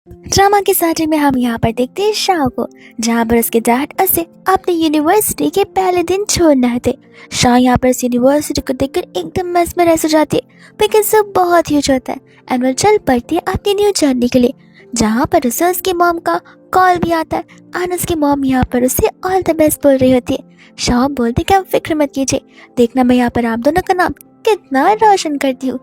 Drama के starting में हम यहाँ पर देखते हैं शाह को, जहाँ पर उसके डैड उसे अपनी यूनिवर्सिटी के पहले दिन छोड़ना है थे। शाह यहाँ पर इस यूनिवर्सिटी को देखकर एकदम mesmerized हो जाती है बिकॉज सब बहुत ह्यूज होता है एंड वो चल पड़ती है अपनी न्यू जर्नी के लिए, जहाँ पर उसे उसकी मॉम का कॉल भी आता है एंड उसकी मॉम यहाँ पर उसे ऑल द बेस्ट बोल रही होती है। शाह बोलते कि आप फिक्र मत कीजिए, देखना मैं यहाँ पर आप दोनों का नाम कितना रोशन करती हूँ।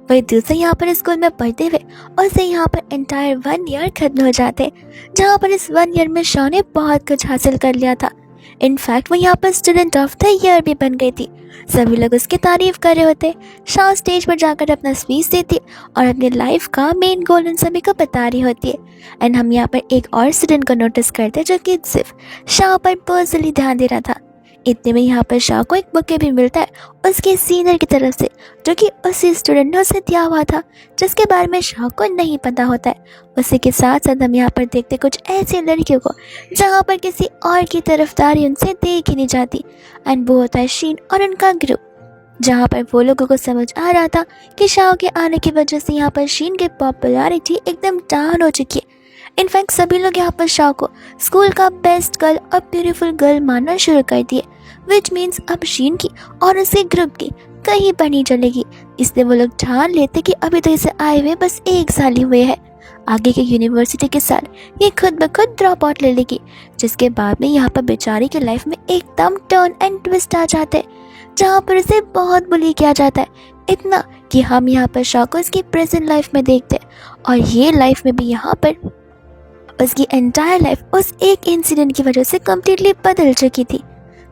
वही दूसरे यहाँ पर स्कूल में पढ़ते हुए उसे यहाँ पर एंटायर 1 ईयर खत्म हो जाते हैं, जहाँ पर इस 1 ईयर में शाह ने बहुत कुछ हासिल कर लिया था। इनफैक्ट वो यहाँ पर स्टूडेंट ऑफ द ईयर भी बन गई थी। सभी लोग उसकी तारीफ कर रहे होते। शाह स्टेज पर जाकर अपना स्पीच देती और अपनी लाइफ का मेन गोल उन सभी को बता रही होती है। एंड हम यहाँ पर एक और स्टूडेंट को नोटिस करते जो कि सिर्फ शाह पर पर्सनली ध्यान दे रहा था। इतने में यहाँ पर शाह को एक बुके भी मिलता है उसके सीनियर की तरफ से, जो कि उसी स्टूडेंट ने उसे दिया हुआ था, जिसके बारे में शाह को नहीं पता होता है। उसी के साथ साथ हम यहाँ पर देखते कुछ ऐसी लड़कियों को जहाँ पर किसी और की तरफदारी उनसे देख ही नहीं जाती, एंड वो होता है शीन और उनका ग्रुप, जहाँ पर वो लोगों को समझ आ रहा था कि शाह के आने की वजह से यहाँ पर शीन की पॉपुलैरिटी एकदम डाउन हो चुकी है। इनफैक्ट सभी लोग यहाँ पर शाह को स्कूल का बेस्ट गर्ल और ब्यूटीफुल गर्ल मानना शुरू कर दिए, विच मीन्स अब शीन की और उसके ग्रुप की कहीं पर नहीं चलेगी। इसलिए वो लोग ठान लेते कि अभी तो इसे आए हुए बस 1 साल ही हुए हैं, आगे के यूनिवर्सिटी के साल ये खुद ब खुद ड्रॉप आउट ले लेगी, जिसके बाद में यहाँ पर बेचारी की लाइफ में एकदम टर्न एंड ट्विस्ट आ जाते हैं, जहाँ पर उसे बहुत बुली किया जाता है, इतना कि हम यहाँ पर शाह को उसकी प्रेजेंट लाइफ में देखते हैं और ये लाइफ में भी यहाँ पर उसकी एंटायर लाइफ उस एक इंसिडेंट की वजह से कम्प्लीटली बदल चुकी थी।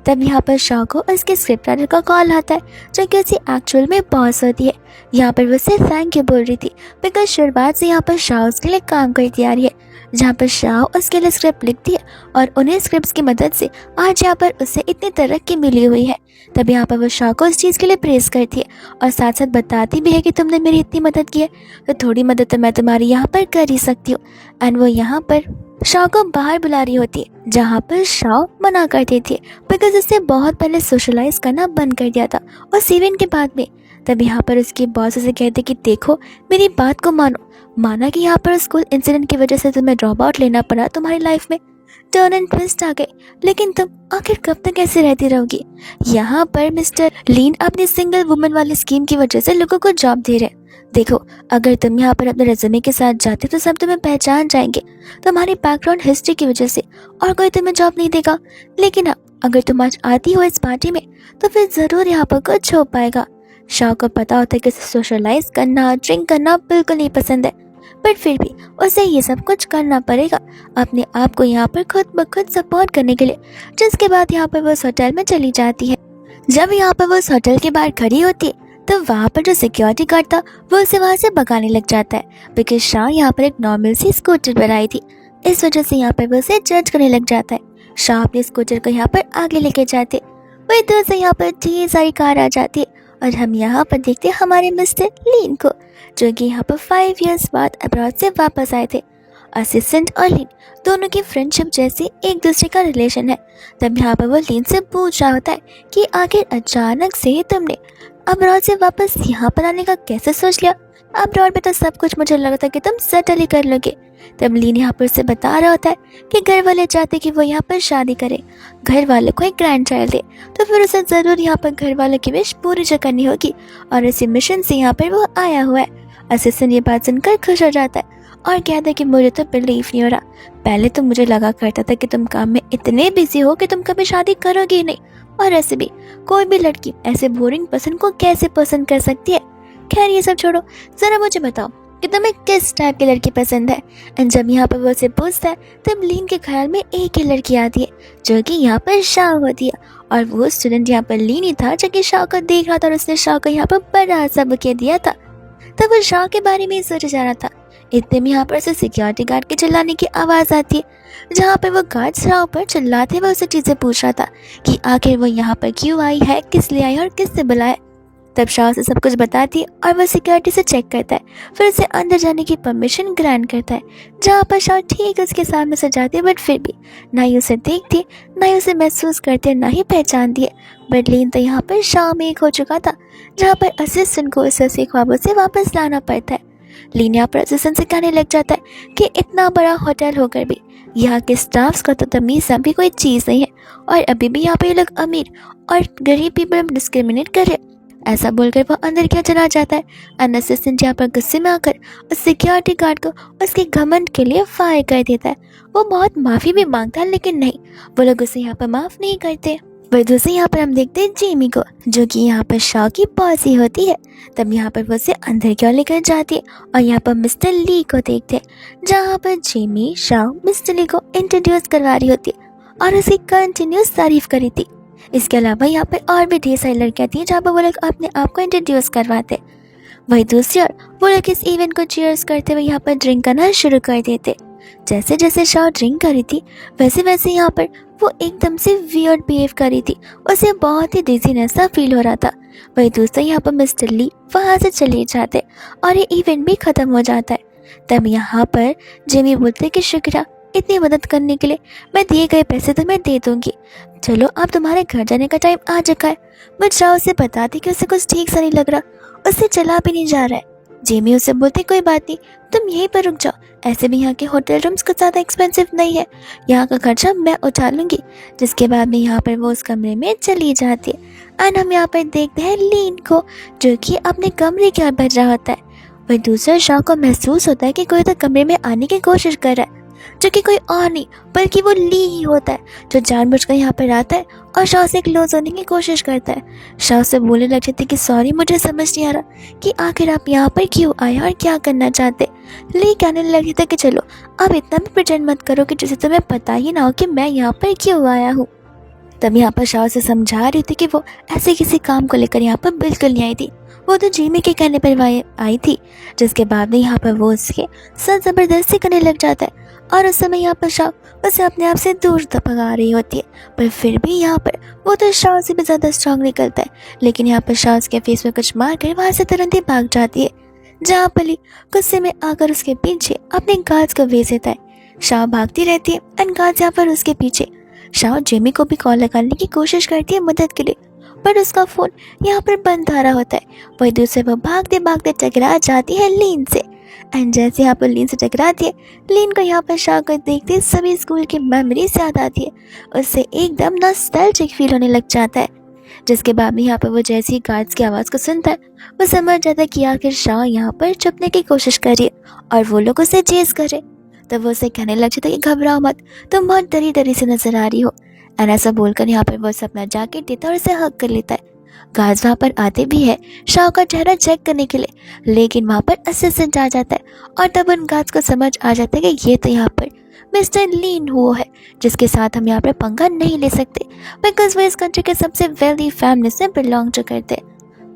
तब यहाँ पर शाह को उसके स्क्रिप्ट राइटर का कॉल आता है, जो कि उसे एक्चुअल में बॉस होती है। यहाँ पर वो उसे थैंक यू बोल रही थी बिकॉज शुरुआत से यहाँ पर शाह उसके लिए काम करती आ रही है, जहाँ पर शाह उसके लिए स्क्रिप्ट लिखती है और उन्हें स्क्रिप्ट्स की मदद से आज यहाँ पर उसे इतनी तरक्की मिली हुई है। तब यहाँ पर वो शाह को उस चीज़ के लिए प्रेस करती है और साथ साथ बताती भी है कि तुमने मेरी इतनी मदद की है तो थोड़ी मदद तो मैं तुम्हारी यहाँ पर कर ही सकती हूँ। एंड वो यहाँ पर शाह को बाहर बुला रही होती है, जहाँ पर शाह मना कर देती है बिकॉज उसने बहुत पहले सोशलाइज करना बंद कर दिया था उस इवेंट के बाद में। तब यहाँ पर उसके बॉस उसे कहते कि देखो मेरी बात को माना कि यहाँ पर स्कूल इंसिडेंट की वजह से तुम्हें ड्रॉप आउट लेना पड़ा, तुम्हारी लाइफ में टर्न एंड ट्विस्ट आ गए, लेकिन तुम आखिर कब तक ऐसे रहती रहोगी। यहाँ पर मिस्टर लीन अपनी सिंगल वुमेन वाली स्कीम की वजह से लोगों को जॉब दे रहे हैं। देखो अगर तुम यहाँ पर अपने रेज्यूमे के साथ जाते तो सब तुम्हें पहचान जाएंगे तुम्हारी बैकग्राउंड हिस्ट्री की वजह से और कोई तुम्हें जॉब नहीं देगा। लेकिन हाँ, अगर तुम आज आती हो इस पार्टी में तो फिर ज़रूर यहाँ पर कुछ हो पाएगा। शाह को पता होता है कि सोशलाइज करना ड्रिंक करना बिल्कुल नहीं पसंद है, बट फिर भी उसे ये सब कुछ करना पड़ेगा अपने आप को यहाँ पर खुद ब खुद सपोर्ट करने के लिए। जिसके बाद यहाँ पर वो उस होटल में चली जाती है। जब यहाँ पर वो उस होटल के बाहर खड़ी होती है तो वहाँ पर जो सिक्योरिटी गार्ड था वो उसे वहाँ से भगाने लग जाता है बिकॉज शाह यहाँ पर एक नॉर्मल सी स्कूटर पर आई थी। इस वजह से यहाँ पर वो उसे जज करने लग जाता है। शाह अपने स्कूटर को यहाँ पर आगे लेके जाते, वही दूर से यहाँ पर ढेर सारी कार आ जाती है और हम यहाँ पर देखते हैं हमारे मिस्टर लीन को, जो कि यहाँ पर 5 इयर्स बाद अब्रॉड से वापस आए थे। असिस्टेंट और लीन दोनों की फ्रेंडशिप जैसे एक दूसरे का रिलेशन है। तब यहाँ पर वो लीन से पूछ रहा होता है कि आखिर अचानक से तुमने अब्रॉड से वापस यहाँ पर आने का कैसे सोच लिया, अब्रॉड में तो सब कुछ मुझे लगा था कि तुम सेटल ही कर लोगे। तब लीन यहाँ पर उसे बता रहा होता है कि घर वाले चाहते कि वो यहाँ पर शादी करे, घर वालों को एक ग्रैंड चाइल्ड दे, तो फिर उसे ज़रूर यहाँ पर घर वालों की विश पूरी जो करनी होगी और इसी मिशन से यहाँ पर वो आया हुआ है। असिस्टेंट ये बात सुनकर खुश हो जाता है और कहता है कि मुझे तो बिलीव नहीं हो रहा, पहले तो मुझे लगा करता था कि तुम काम में इतने बिजी हो कि तुम कभी शादी करोगे ही नहीं, और ऐसे भी कोई भी लड़की ऐसे बोरिंग पर्सन को कैसे पसंद कर सकती है। खैर ये सब छोड़ो, जरा मुझे बताओ कि तुम्हें किस टाइप की लड़की पसंद है। एंड जब यहाँ पर वो उसे पूछता है तब लीन के ख्याल में एक ही लड़की आती है, जो कि यहाँ पर शाह होती है और वो स्टूडेंट यहाँ पर लीन ही था, जो कि शाह को देख रहा था और उसने शाह को यहाँ पर बड़ा सा बुके दिया था। तब वो शाह के बारे में ही सोचा जा रहा था। इतने में यहाँ पर उसे सिक्योरिटी गार्ड के चिल्लाने की आवाज़ आती है, जहाँ पर वो गार्ड शाह पर चिल्लाते हुए उसे चीज़ें पूछ रहा था कि आखिर वो यहाँ पर क्यों आई है, किस लिए आई और किससे बुलाया। तब शाह से सब कुछ बताती है और वह सिक्योरिटी से चेक करता है, फिर उसे अंदर जाने की परमिशन ग्रांट करता है, जहाँ पर शाह ठीक उसके सामने से जाती है, बट फिर भी ना ही उसे देखती, ना ही उसे महसूस करती, ना ही पहचानती है। बट लीन तो यहाँ पर शाह में एक हो चुका था, जहाँ पर असिस्टेंट को उसे ख्वाबों से वापस लाना पड़ता है। लीन यहाँ पर असिस्टेंट से कहने लग जाता है कि इतना बड़ा होटल होकर भी यहाँ के स्टाफ्स का तो तमीज़ भी कोई चीज़ नहीं है, और अभी भी यहाँ पे ये लोग अमीर और गरीब पीपल में डिस्क्रिमिनेट कर रहे हैं। ऐसा बोलकर वो अंदर क्या चला जाता है। एंड असिस्टेंट यहाँ पर गुस्से में आकर उस सिक्योरिटी गार्ड को उसके घमंड के लिए फायर कर देता है। वो बहुत माफ़ी भी मांगता है, लेकिन नहीं, वो लोग उसे यहाँ पर माफ़ नहीं करते। वही दूसरे यहाँ पर हम देखते हैं जेमी को, जो कि यहाँ पर शॉ की पॉसी होती है। तब यहाँ पर वो उसे अंदर क्यों लेकर जाती है, और यहाँ पर मिस्टर ली को देखते हैं, जहाँ पर जेमी शॉ मिस्टर ली को इंट्रोड्यूस करवा रही होती है और उसकी कंटिन्यूस तारीफ करी थी। इसके अलावा यहाँ पर और भी ढेर सारी लड़कियाँ थी जहाँ पर वो लोग अपने आप को इंट्रोड्यूस करवाते। वही दूसरी ओर वो लोग इस इवेंट को चीयर्स करते हुए यहाँ पर ड्रिंक करना शुरू कर देते। जैसे जैसे शॉ ड्रिंक करी थी वैसे वैसे यहाँ पर वो एकदम से वियर्ड बिहेव करी थी। उसे बहुत ही डिजीनेस सा फील हो रहा था। वही दूसरा यहाँ पर मिस्टर ली वहाँ से चले जाते और ये इवेंट भी ख़त्म हो जाता है। तब यहाँ पर जिमी बोलते कि शुक्रिया इतनी मदद करने के लिए, मैं दिए गए पैसे तुम्हें दे दूंगी, चलो अब तुम्हारे घर जाने का टाइम आ चुका है। बट शॉ उसे बताती कि उसे कुछ ठीक सा नहीं लग रहा, उससे चला भी नहीं जा रहा है। जेमी उसे बोलते कोई बात नहीं, तुम यहीं पर रुक जाओ, ऐसे भी यहाँ के होटल रूम्स कुछ ज़्यादा एक्सपेंसिव नहीं है, यहाँ का खर्चा मैं उठा लूँगी। जिसके बाद में यहाँ पर वो उस कमरे में चली जाती है। एंड हम यहाँ पर देखते हैं लीन को, जो कि अपने कमरे के अंदर रहा होता है। वही दूसरा शॉ को महसूस होता है कि कोई तो कमरे में आने की कोशिश कर रहा है, जो कि कोई और नहीं बल्कि वो ली ही होता है, जो जानबूझकर यहाँ पर आता है और शॉ से क्लोज होने की कोशिश करता है। शॉ से बोलने लग जाती कि सॉरी, मुझे समझ नहीं आ रहा कि आखिर आप यहाँ पर क्यों आए और क्या करना चाहते। ली कहने लगी था कि चलो अब इतना भी प्रिटेंड मत करो कि जैसे तुम्हें पता ही ना हो कि मैं यहाँ पर क्यों आया हूँ। तब यहाँ पर शॉ से समझा रही थी कि वो ऐसे किसी काम को लेकर यहाँ पर बिल्कुल नहीं आई थी, वो तो जेमी के कहने पर आई थी। जिसके बाद में यहाँ पर वो उसके साथ ज़बरदस्ती करने लग जाता है और उस समय यहाँ पर शॉ उसे अपने आप से दूर भगा रही होती है। पर फिर भी यहाँ पर वो तो शॉ से भी ज़्यादा स्ट्रांग निकलता है, लेकिन यहाँ पर शॉ उसके फेस में कुछ मार कर वहाँ से तुरंत ही भाग जाती है, जहाँ पर ली गुस्से में आकर उसके पीछे अपने गार्ड्स को भेज देता है। शॉ भागती रहती है एंड गार्ड्स यहाँ पर उसके पीछे। शॉ जेमी को भी कॉल लगाने की कोशिश करती है मदद के लिए, पर उसका फ़ोन यहाँ पर बंद आ रहा होता है। वही दूसरे वो भागते भागते टकरा जाती है लीन से। एंड जैसे यहाँ पर लीन से टकराती है, लीन को यहाँ पर शॉ को देखते सभी स्कूल की मेमोरीज याद आती है। उससे एकदम नॉस्टैल्जिक फील होने लग जाता है। जिसके बाद में यहाँ पर वो जैसे ही गार्ड्स की आवाज़ को सुनता है, वो समझ जाता है कि आखिर शॉ यहाँ पर छुपने की कोशिश कर रही है और वो लोग उसे चेस करे। तब वो उसे कहने लग जाता है कि घबराओ मत, तुम बहुत डरी डरी से नजर आ रही हो। एंड ऐसा बोलकर यहाँ पर वो उसे अपना जैकेट देता है और उसे हक कर लेता है। गार्ड्स वहाँ पर आते भी है शॉ का चेहरा चेक करने के लिए, लेकिन वहाँ पर असिस्टेंट आ जाता है और तब उन गार्ड्स को समझ आ जाता है कि ये तो यहाँ पर मिस्टर लीन हुआ है, जिसके साथ हम यहाँ पर पंगा नहीं ले सकते, बिकॉज वो इस कंट्री के सबसे वेल्दी फैमिली से बिलोंग जो करते।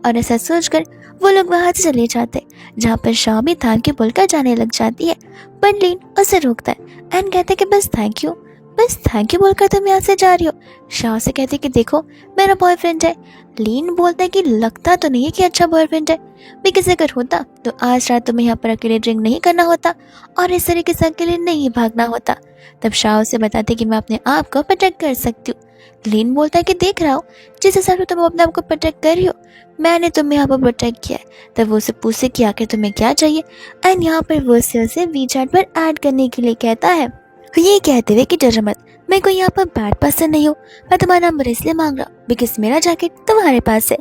और ऐसा सोचकर वो लोग वहाँ से चले जाते, जहाँ पर शॉ भी थैंक यू बोलकर जाने लग जाती है। पर लीन उसे रोकता है एंड कहते कि बस थैंक यू बोलकर तुम यहाँ से जा रही हो। शॉ से कहते कि देखो मेरा बॉयफ्रेंड है। लीन बोलता है कि लगता तो नहीं है कि अच्छा बॉयफ्रेंड है, बिकॉज अगर होता तो आज रात तुम्हें यहाँ पर अकेले ड्रिंक नहीं करना होता और इस तरीके से अकेले नहीं भागना होता। तब शॉ उसे बताते कि मैं अपने आप को प्रोटेक्ट कर सकती हूँ। लीन बोलता है कि देख रहा हो जिस हिसाब से तुम अपने आप को प्रोटेक्ट कर रही हो, मैंने तुम्हें यहाँ पर प्रोटेक्ट किया है। तब वो उसे पूछे कि आखिर तुम्हें क्या चाहिए। एंड यहाँ पर वो उसे वीचैट पर ऐड करने के लिए कहता है, ये कहते हुए कि डर मत, मैं कोई यहाँ पर बैड पर्सन नहीं हूँ, मैं तुम्हारा नंबर इसलिए मांग रहा हूँ बिकॉज मेरा जैकेट तुम्हारे पास है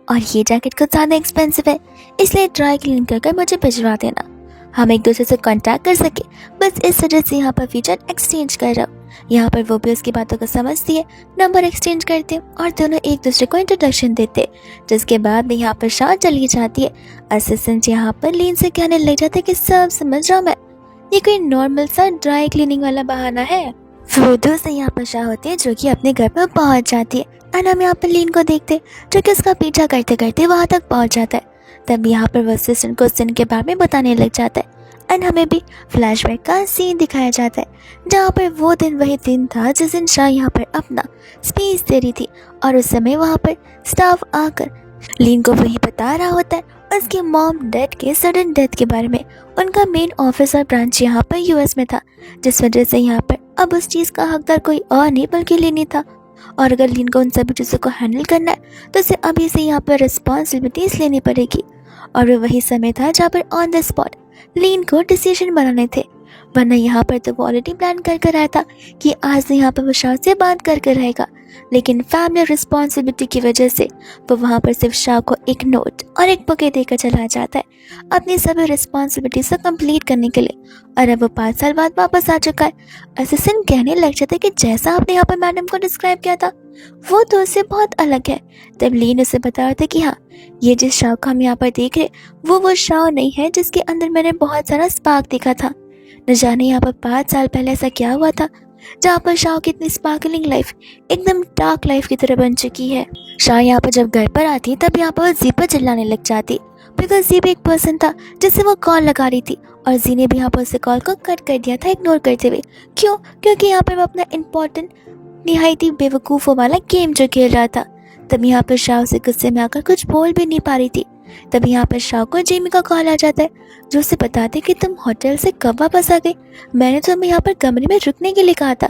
और ये जैकेट कुछ ज़्यादा एक्सपेंसिव है, इसलिए ड्राई क्लीन कर मुझे भिजवा देना, हम एक दूसरे से कांटेक्ट कर सके। बस इस वजह से यहाँ पर फीचर एक्सचेंज कर रहा हूँ। यहाँ पर वो भी उसकी बातों को समझती है, नंबर एक्सचेंज करते और दोनों एक दूसरे को इंट्रोडक्शन देते। जिसके बाद में यहाँ पर शॉ चली जाती है। असिस्टेंट यहाँ पर लीन से कहने लग जाते कि सब समझ रहा हूँ मैं, ये कोई नॉर्मल सा ड्राई क्लीनिंग वाला बहाना है। फिर दोस्त यहाँ पर शॉ होती है जो कि अपने घर पर पहुँच जाती है एंड हम यहाँ पर लीन को देखते जो कि उसका पीछा करते करते वहाँ तक पहुँच जाता है। तब यहाँ पर वो असिस्टेंट को उस दिन के बारे में बताने लग जाता है एंड हमें भी फ्लैशबैक का सीन दिखाया जाता है जहाँ पर वो दिन वही दिन था जिस दिन शॉ यहाँ पर अपना स्पीच दे रही थी और उस समय वहाँ पर स्टाफ आकर लीन को वही बता रहा होता है उसके मॉम डैड के सडन डेथ के बारे में। उनका मेन ऑफिस और ब्रांच यहाँ पर यूएस में था, जिस वजह से यहाँ पर अब उस चीज़ का हकदार कोई और नहीं बल्कि लीन ही था। और अगर लीन को उन सभी चीज़ों को हैंडल करना है तो उसे अभी से यहाँ पर रिस्पॉन्सिबिलिटीज लेनी पड़ेगी। और वो वही समय था जहाँ पर ऑन द स्पॉट लीन को डिसीजन बनाने थे, वरना यहाँ पर तो वो ऑलरेडी प्लान कर कर आया था कि आज यहाँ पर वो शाह से बात कर कर रहेगा। लेकिन फैमिली रिस्पॉन्सिबिलिटी की वजह से वो वहाँ पर सिर्फ शाह को एक नोट और एक बुके देकर चला जाता है अपनी सभी रिस्पॉन्सिबिलिटीज को कंप्लीट करने के लिए। और अब वो 5 साल बाद वापस आ चुका है। असिस्टेंट कहने लग जाता है कि जैसा आपने यहाँ पर मैडम को डिस्क्राइब किया था वो तो उससे बहुत अलग है। तब लीन उसे बता रहा था कि हाँ, ये जिस शाह को हम यहाँ पर देख रहे वो शाह नहीं है जिसके अंदर मैंने बहुत सारा स्पार्क देखा था। न जाने यहाँ पर 5 साल पहले ऐसा क्या हुआ था जहाँ पर शाह की इतनी स्पार्कलिंग लाइफ एकदम डार्क लाइफ की तरह बन चुकी है। शाह यहाँ पर जब घर पर आती तब यहाँ पर जी पर चिल्लाने लग जाती, बिकॉज जी भी एक पर्सन था जिससे वो कॉल लगा रही थी और जी ने भी यहाँ पर उसे कॉल को कट कर दिया था इग्नोर करते हुए। क्यों? क्योंकि यहाँ पर वो अपना इम्पोर्टेंट निहायती बेवकूफ़ों वाला गेम जो खेल रहा था। तब यहाँ पर शाह उसे गुस्से में आकर कुछ बोल भी नहीं पा रही थी। तब यहाँ पर शाह को जेमी का कॉल आ जाता है जो उसे बताते कि तुम होटल से कब वापस आ गए, मैंने तुम्हें यहाँ पर कमरे में रुकने के लिए कहा था।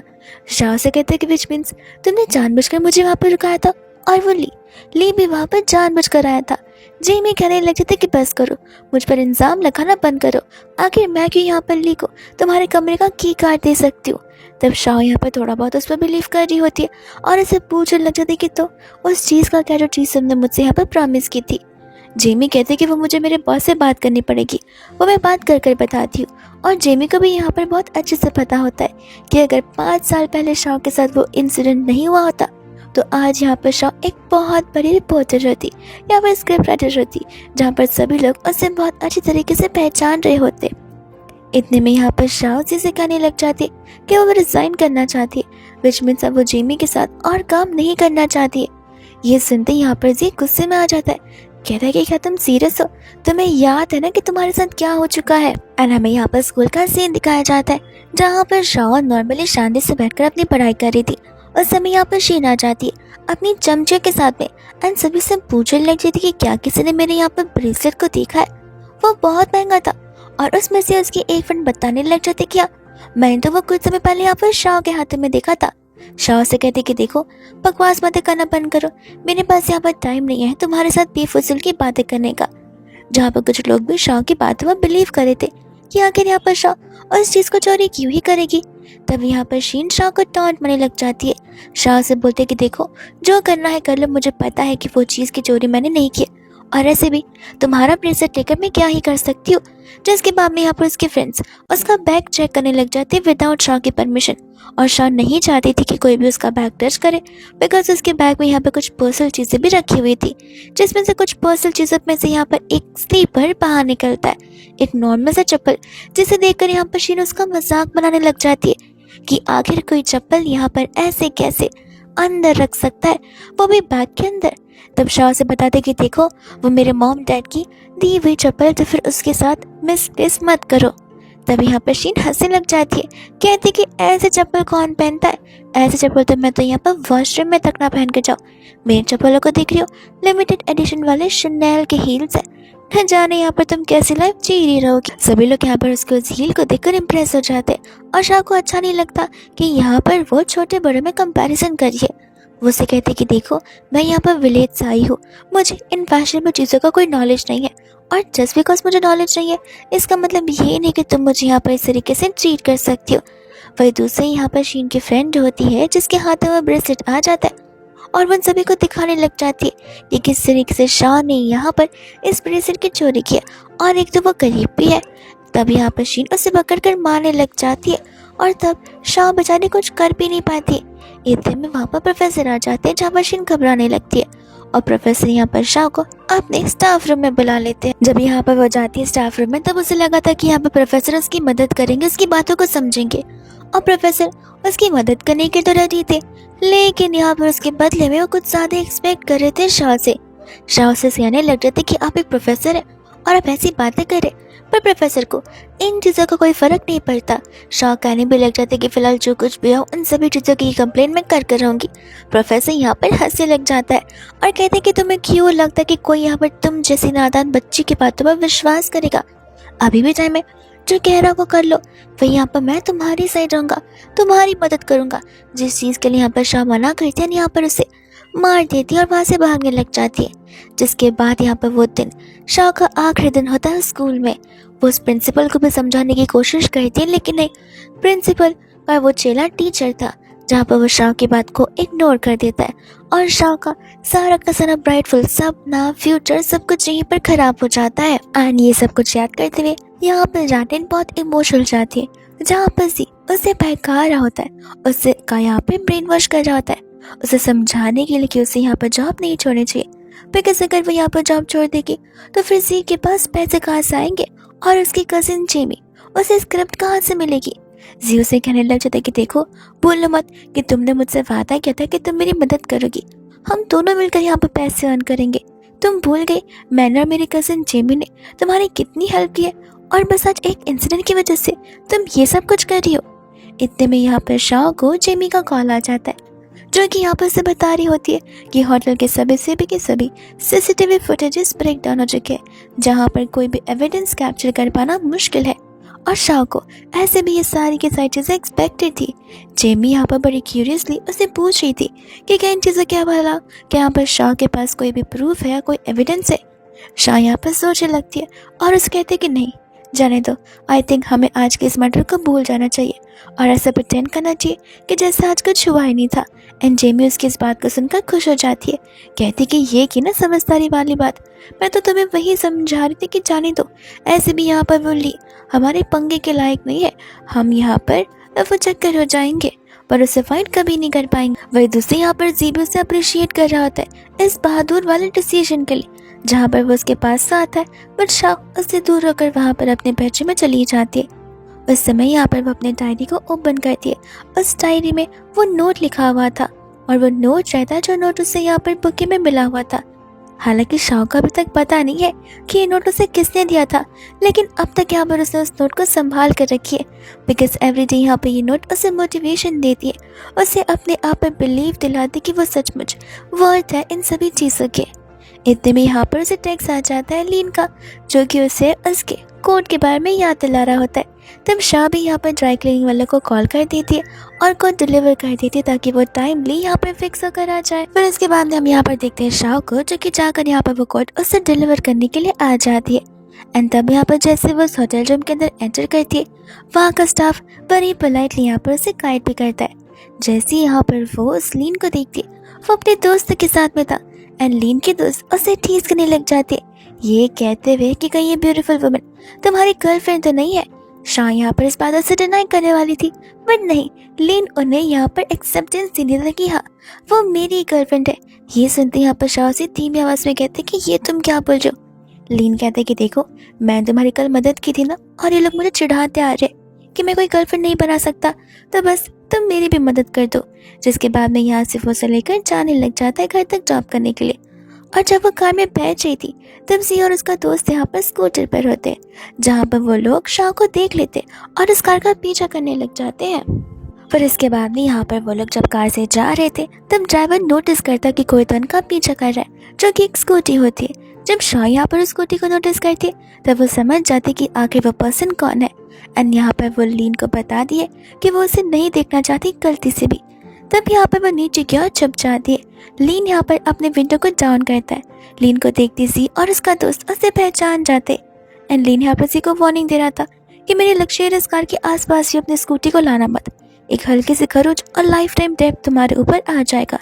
शाह से कहते कि विच मीन्स तुमने जानबूझकर मुझे वहाँ पर रुकाया था। और वो ली भी वहाँ पर जानबूझकर आया था। जेमी कहने लग जाते कि बस करो, मुझ पर इल्ज़ाम लगाना बंद करो, आखिर मैं क्यों यहाँ पर ली को तुम्हारे कमरे का की कार्ड दे सकती हूँ। तब शाह यहाँ पर थोड़ा बहुत उस पर बिलीव कर रही होती है और इसे पूछने लग जाती कि तो उस चीज़ का क्या जो चीज़ तुमने मुझसे यहाँ पर प्रॉमिस की थी। जेमी कहते कि वो मुझे मेरे बॉस से बात करनी पड़ेगी, वो मैं बात कर कर बताती हूँ। और जेमी को भी यहाँ पर बहुत अच्छे से पता होता है कि अगर 5 साल पहले शाह के साथ वो इंसिडेंट नहीं हुआ होता तो आज यहाँ पर शाह एक बहुत बड़ी रिपोर्टर होती या फिर स्क्रिप्ट राइटर होती, जहाँ पर सभी लोग उसे बहुत अच्छी तरीके से पहचान रहे होते। इतने में यहाँ पर शाह उसी से कहने लग जाती कि वो रिजाइन करना चाहती है, विच मीन्स अब वो जेमी के साथ और काम नहीं करना चाहती है। ये सुनते यहाँ पर जी गुस्से में आ जाता है, कहता है कि क्या तुम सीरियस हो? तुम्हें याद है ना कि तुम्हारे साथ क्या हो चुका है? एंड हमें यहाँ पर स्कूल का सीन दिखाया जाता है जहाँ पर शाह नॉर्मली शांति से बैठकर अपनी पढ़ाई कर रही थी। उस समय यहाँ पर शीन आ जाती है अपनी चमचे के साथ में एंड सभी से पूछने लग जाती कि क्या किसी ने मेरे यहाँ पर ब्रेसलेट को देखा है, वो बहुत महंगा था। और उसमें से उसकी एक फ्रेंड बताने लग जाती क्या मैंने तो वो कुछ समय पहले यहाँ पर शाह के हाथ में देखा था। शाह से कहते कि देखो बकवास मत करना बंद करो, मेरे पास यहाँ पर टाइम नहीं है तुम्हारे साथ बेफिजूल की बातें करने का। जहाँ पर कुछ लोग भी शाह की बातों में बिलीव कर रहे थे कि आखिर यहाँ पर शाह उस चीज़ को चोरी क्यों ही करेगी। तब यहाँ पर शीन शाह को टॉन्ट मारने लग जाती है। शाह से बोलते कि देखो जो करना है कर लो, मुझे पता है कि वो चीज़ की चोरी मैंने नहीं की, और ऐसे भी तुम्हारा ब्रेसलेट लेकर मैं क्या ही कर सकती हूँ। जिसके बाद में यहाँ पर उसके फ्रेंड्स उसका बैग चेक करने लग जाते विदाउट शाह की परमिशन, और शाह नहीं चाहती थी कि कोई भी उसका बैग टच करे बिकॉज उसके बैग में यहाँ पर कुछ पर्सनल चीज़ें भी रखी हुई थी, जिसमें से कुछ पर्सनल चीज़ों में से यहाँ पर एक स्लीपर बाहर निकलता है, एक नॉर्मल सा चप्पल, जिसे देखकर यहाँ पर शीन उसका मजाक बनाने लग जाती है कि आखिर कोई चप्पल यहाँ पर ऐसे कैसे अंदर रख सकता है, वो भी बैग के अंदर। तब शाह से बताते कि देखो वो मेरे मॉम डैड की दी हुई चप्पल, तो फिर उसके साथ मिसप्लेस मत करो। तब यहाँ पर शीन हंसने लग जाती है, कहती कि ऐसे चप्पल कौन पहनता है, ऐसे चप्पल तो मैं तो यहाँ पर वॉशरूम में तक ना पहन के जाऊँ। मेरे चप्पलों को देख रही हो, लिमिटेड एडिशन वाले शनेल के हील्स है, न जाने यहाँ पर तुम कैसी लाइफ जी रही रहोगी। सभी लोग यहाँ पर उसके उस हील को देखकर इम्प्रेस हो जाते और शाह को अच्छा नहीं लगता कि यहाँ पर वो छोटे बड़े में कंपैरिजन करिए। वो उसे कहते कि देखो मैं यहाँ पर विलेज से आई हूँ, मुझे इन फैशनेबल चीज़ों का कोई नॉलेज नहीं है, और जस्ट बिकॉज मुझे नॉलेज नहीं है इसका मतलब ये नहीं कि तुम मुझे यहाँ पर इस तरीके से ट्रीट कर सकती हो। वही दूसरी यहाँ पर शीन की फ्रेंड होती है जिसके हाथ में वो ब्रेसलेट आ जाता है और वो सभी को दिखाने लग जाती है कि किस तरीके से शाह ने यहाँ पर इस ब्रेसलेट की चोरी की है, और एक तो वो गरीब भी है। तब यहाँ पर शीन उसे पकड़कर मारने लग जाती है और तब शाह बेचारी कुछ कर भी नहीं पाती। इतने में वहाँ पर प्रोफेसर आ जाते हैं जहाँ पर शीन घबराने लगती है और प्रोफेसर यहाँ पर शाह को अपने स्टाफ रूम में बुला लेते हैं। जब यहाँ पर वो जाती है स्टाफ रूम में तब उसे लगा था कि यहाँ पर प्रोफेसर उसकी मदद करेंगे, उसकी बातों को समझेंगे, और प्रोफेसर उसकी मदद करने के तो रेडी थे, लेकिन यहाँ पर उसके बदले में वो कुछ ज़्यादा एक्सपेक्ट कर रहे थे शाह से। शाह से कहने लग जाते कि आप एक प्रोफेसर हैं और आप ऐसी बातें करें, पर प्रोफेसर को इन चीज़ों का कोई फ़र्क नहीं पड़ता। शाह कहने भी लग जाते कि फ़िलहाल जो कुछ भी हो उन सभी चीज़ों की कंप्लेंट मैं कर रहूँगी। प्रोफेसर यहाँ पर हंसने लग जाता है और कहते कि तुम्हें क्यों लगता है कि कोई यहाँ पर तुम जैसी नादान बच्ची की बातों पर विश्वास करेगा। अभी भी टाइम है, जो कह रहा वो कर लो, वही यहाँ पर मैं तुम्हारी साइड रहूँगा, तुम्हारी मदद करूँगा। जिस चीज़ के लिए यहाँ पर शाह मना करते हैं यहाँ पर उसे मार देती है और वहाँ से भागने लग जाती है। जिसके बाद यहाँ पर वो दिन शाह का आखिरी दिन होता है स्कूल में। वो उस प्रिंसिपल को भी समझाने की कोशिश करती है, लेकिन नहीं, प्रिंसिपल का वो चेला टीचर था, जहाँ पर वो शाह की बात को इग्नोर कर देता है और शाह का सारा ब्राइटफुल सपना, फ्यूचर सब कुछ यहीं पर खराब हो जाता है। एंड ये सब कुछ याद करते हुए यहाँ पर जाटिन बहुत इमोशनल जाती है, जहाँ पर सी उसे बहका रहा होता है, उसे का यहाँ पे ब्रेन वॉश कर रहा होता है, उसे समझाने के लिए कि उसे यहाँ पर जॉब नहीं छोड़नी चाहिए, बिकॉज अगर वो यहाँ पर जॉब छोड़ देगी तो फिर सी के पास पैसे कहाँ से आएंगे और उसकी कजिन जेमी उसे स्क्रिप्ट कहाँ से मिलेगी। जी उसे कहने लग जाता है कि देखो, भूलो मत कि तुमने मुझसे वादा किया था कि तुम मेरी मदद करोगी, हम दोनों मिलकर यहाँ पर पैसे अर्न करेंगे। तुम भूल गई मैंने और मेरी कजिन जेमी ने तुम्हारी कितनी हेल्प की है, और बस आज एक इंसिडेंट की वजह से तुम ये सब कुछ कर रही हो। इतने में यहाँ पर शाह को जेमी का कॉल आ जाता है, जो कि यहाँ पर से बता रही होती है कि होटल के सभी सीसीटीवी फुटेजेस ब्रेक डाउन हो चुके हैं, जहाँ पर कोई भी एविडेंस कैप्चर कर पाना मुश्किल है। और शाह को ऐसे भी ये सारी की सारी चीज़ें एक्सपेक्टेड थी। जेमी यहाँ पर बड़ी क्यूरियसली उसे पूछ रही थी कि क्या इन चीज़ों क्या भला, क्या यहाँ पर शाह के पास कोई भी प्रूफ है या कोई एविडेंस है। शाह यहाँ पर सोचने लगती है और उसे कहते कि नहीं, जाने दो, आई थिंक हमें आज के इस मैटर को भूल जाना चाहिए और ऐसा प्रिटेंड करना चाहिए कि जैसे आज कुछ हुआ ही नहीं था। एंड जेमी उसकी इस बात को सुनकर खुश हो जाती है, कहती कि ये की ना समझदारी वाली बात, मैं तो तुम्हें वही समझा रही थी कि जाने दो, ऐसे भी यहाँ पर वो ली हमारे पंगे के लायक नहीं है, हम यहाँ पर वो चक्कर हो जाएंगे पर उसे फाइट कभी नहीं कर पाएंगे। वही दूसरे यहाँ पर जीबी उसे अप्रिशिएट कर रहा होता है इस बहादुर वाले डिसीजन के लिए, जहाँ पर वो उसके पास से आता है, बट शाह उससे दूर होकर वहाँ पर अपने बेडरूम में चली जाती है। उस समय यहाँ पर वो अपने डायरी को ओपन करती है। उस डायरी में वो नोट लिखा हुआ था और वो नोट रहता है जो नोट उसे यहाँ पर बुके में मिला हुआ था। हालांकि शाह को अभी तक पता नहीं है कि ये नोट उसे किसने दिया था, लेकिन अब तक यहाँ पर उसने उस नोट को संभाल कर रखी है, बिकॉज एवरीडे यहाँ पर ये नोट उसे मोटिवेशन देती है, उसे अपने आप पर बिलीव दिलाती कि वो सचमुच वर्थ है इन सभी चीज़ों के। इतने में यहाँ पर उसे टेक्स्ट आ जाता है लीन का, जो कि उसे उसके कोड के बारे में याद दिला रहा होता है। तब शाह भी यहाँ पर ड्राई क्लीनिंग वाले को कॉल कर देती है और कोड डिलीवर कर देती है ताकि वो टाइमली यहाँ पर फिक्स होकर आ जाए। फिर उसके बाद हम यहाँ पर देखते हैं शाह को, जो कि जाकर यहाँ पर वो कोड उसे डिलीवर करने के लिए आ जाती है। एंड तब यहाँ पर जैसे वो उस होटल रूम के अंदर एंटर करती है, वहाँ का स्टाफ बड़ी पोलाइटली यहाँ पर उसे गाइड भी करता है। जैसे यहाँ पर वो उस लीन को देखती है, वो अपने दोस्त के साथ में था एंड लीन के दोस्त उसे टीज करने लग जाते, ये कहते हुए कि कहीं ये ब्यूटीफुल वुमन तुम्हारी गर्लफ्रेंड तो नहीं है। शाह यहाँ पर इस बात से डिनाई करने वाली थी, बट नहीं, लीन उन्हें यहाँ पर एक्सेप्टेंस देने लगी कि हाँ वो मेरी गर्लफ्रेंड है। ये सुनते यहाँ पर शाह से धीमी आवाज में कहते कि ये तुम क्या बोल रहे हो। लीन कहते कि देखो, मैं तुम्हारी कल मदद की थी ना, और ये लोग मुझे चिढ़ाते आ रहे कि मैं कोई गर्लफ्रेंड नहीं बना सकता, तो बस तुम मेरी भी मदद कर दो। जिसके बाद में यहाँ से वो से लेकर जाने लग जाता है घर तक जॉब करने के लिए। और जब वो कार में बैठ रही थी, तब सी और उसका दोस्त यहाँ पर स्कूटर पर होते हैं, जहाँ पर वो लोग शाह को देख लेते और उस कार का पीछा करने लग जाते हैं। फिर इसके बाद में यहाँ पर वो लोग जब कार से जा रहे थे, तब ड्राइवर नोटिस करता कि कोई तो उनका पीछा कर रहा है, जो कि एक स्कूटी होती है। जब शाह यहाँ पर उस स्कूटी को नोटिस करती, तब वो समझ जाती कि आखिर वो पर्सन कौन है। एंड यहाँ पर वो लीन को बता दिए कि वो उसे नहीं देखना चाहती गलती से भी। तब यहाँ पर वो नीचे की ओर छुप जाती है। लीन यहाँ पर अपने विंडो को डाउन करता है। लीन को देखती सी और उसका दोस्त उसे पहचान जाते। एंड लीन यहाँ पर सी को वार्निंग दे रहा था कि मेरे लग्जरियस कार के आसपास ही अपने स्कूटी को लाना मत, एक हल्की सी खरोच और लाइफ टाइम डेब्ट तुम्हारे ऊपर आ जाएगा।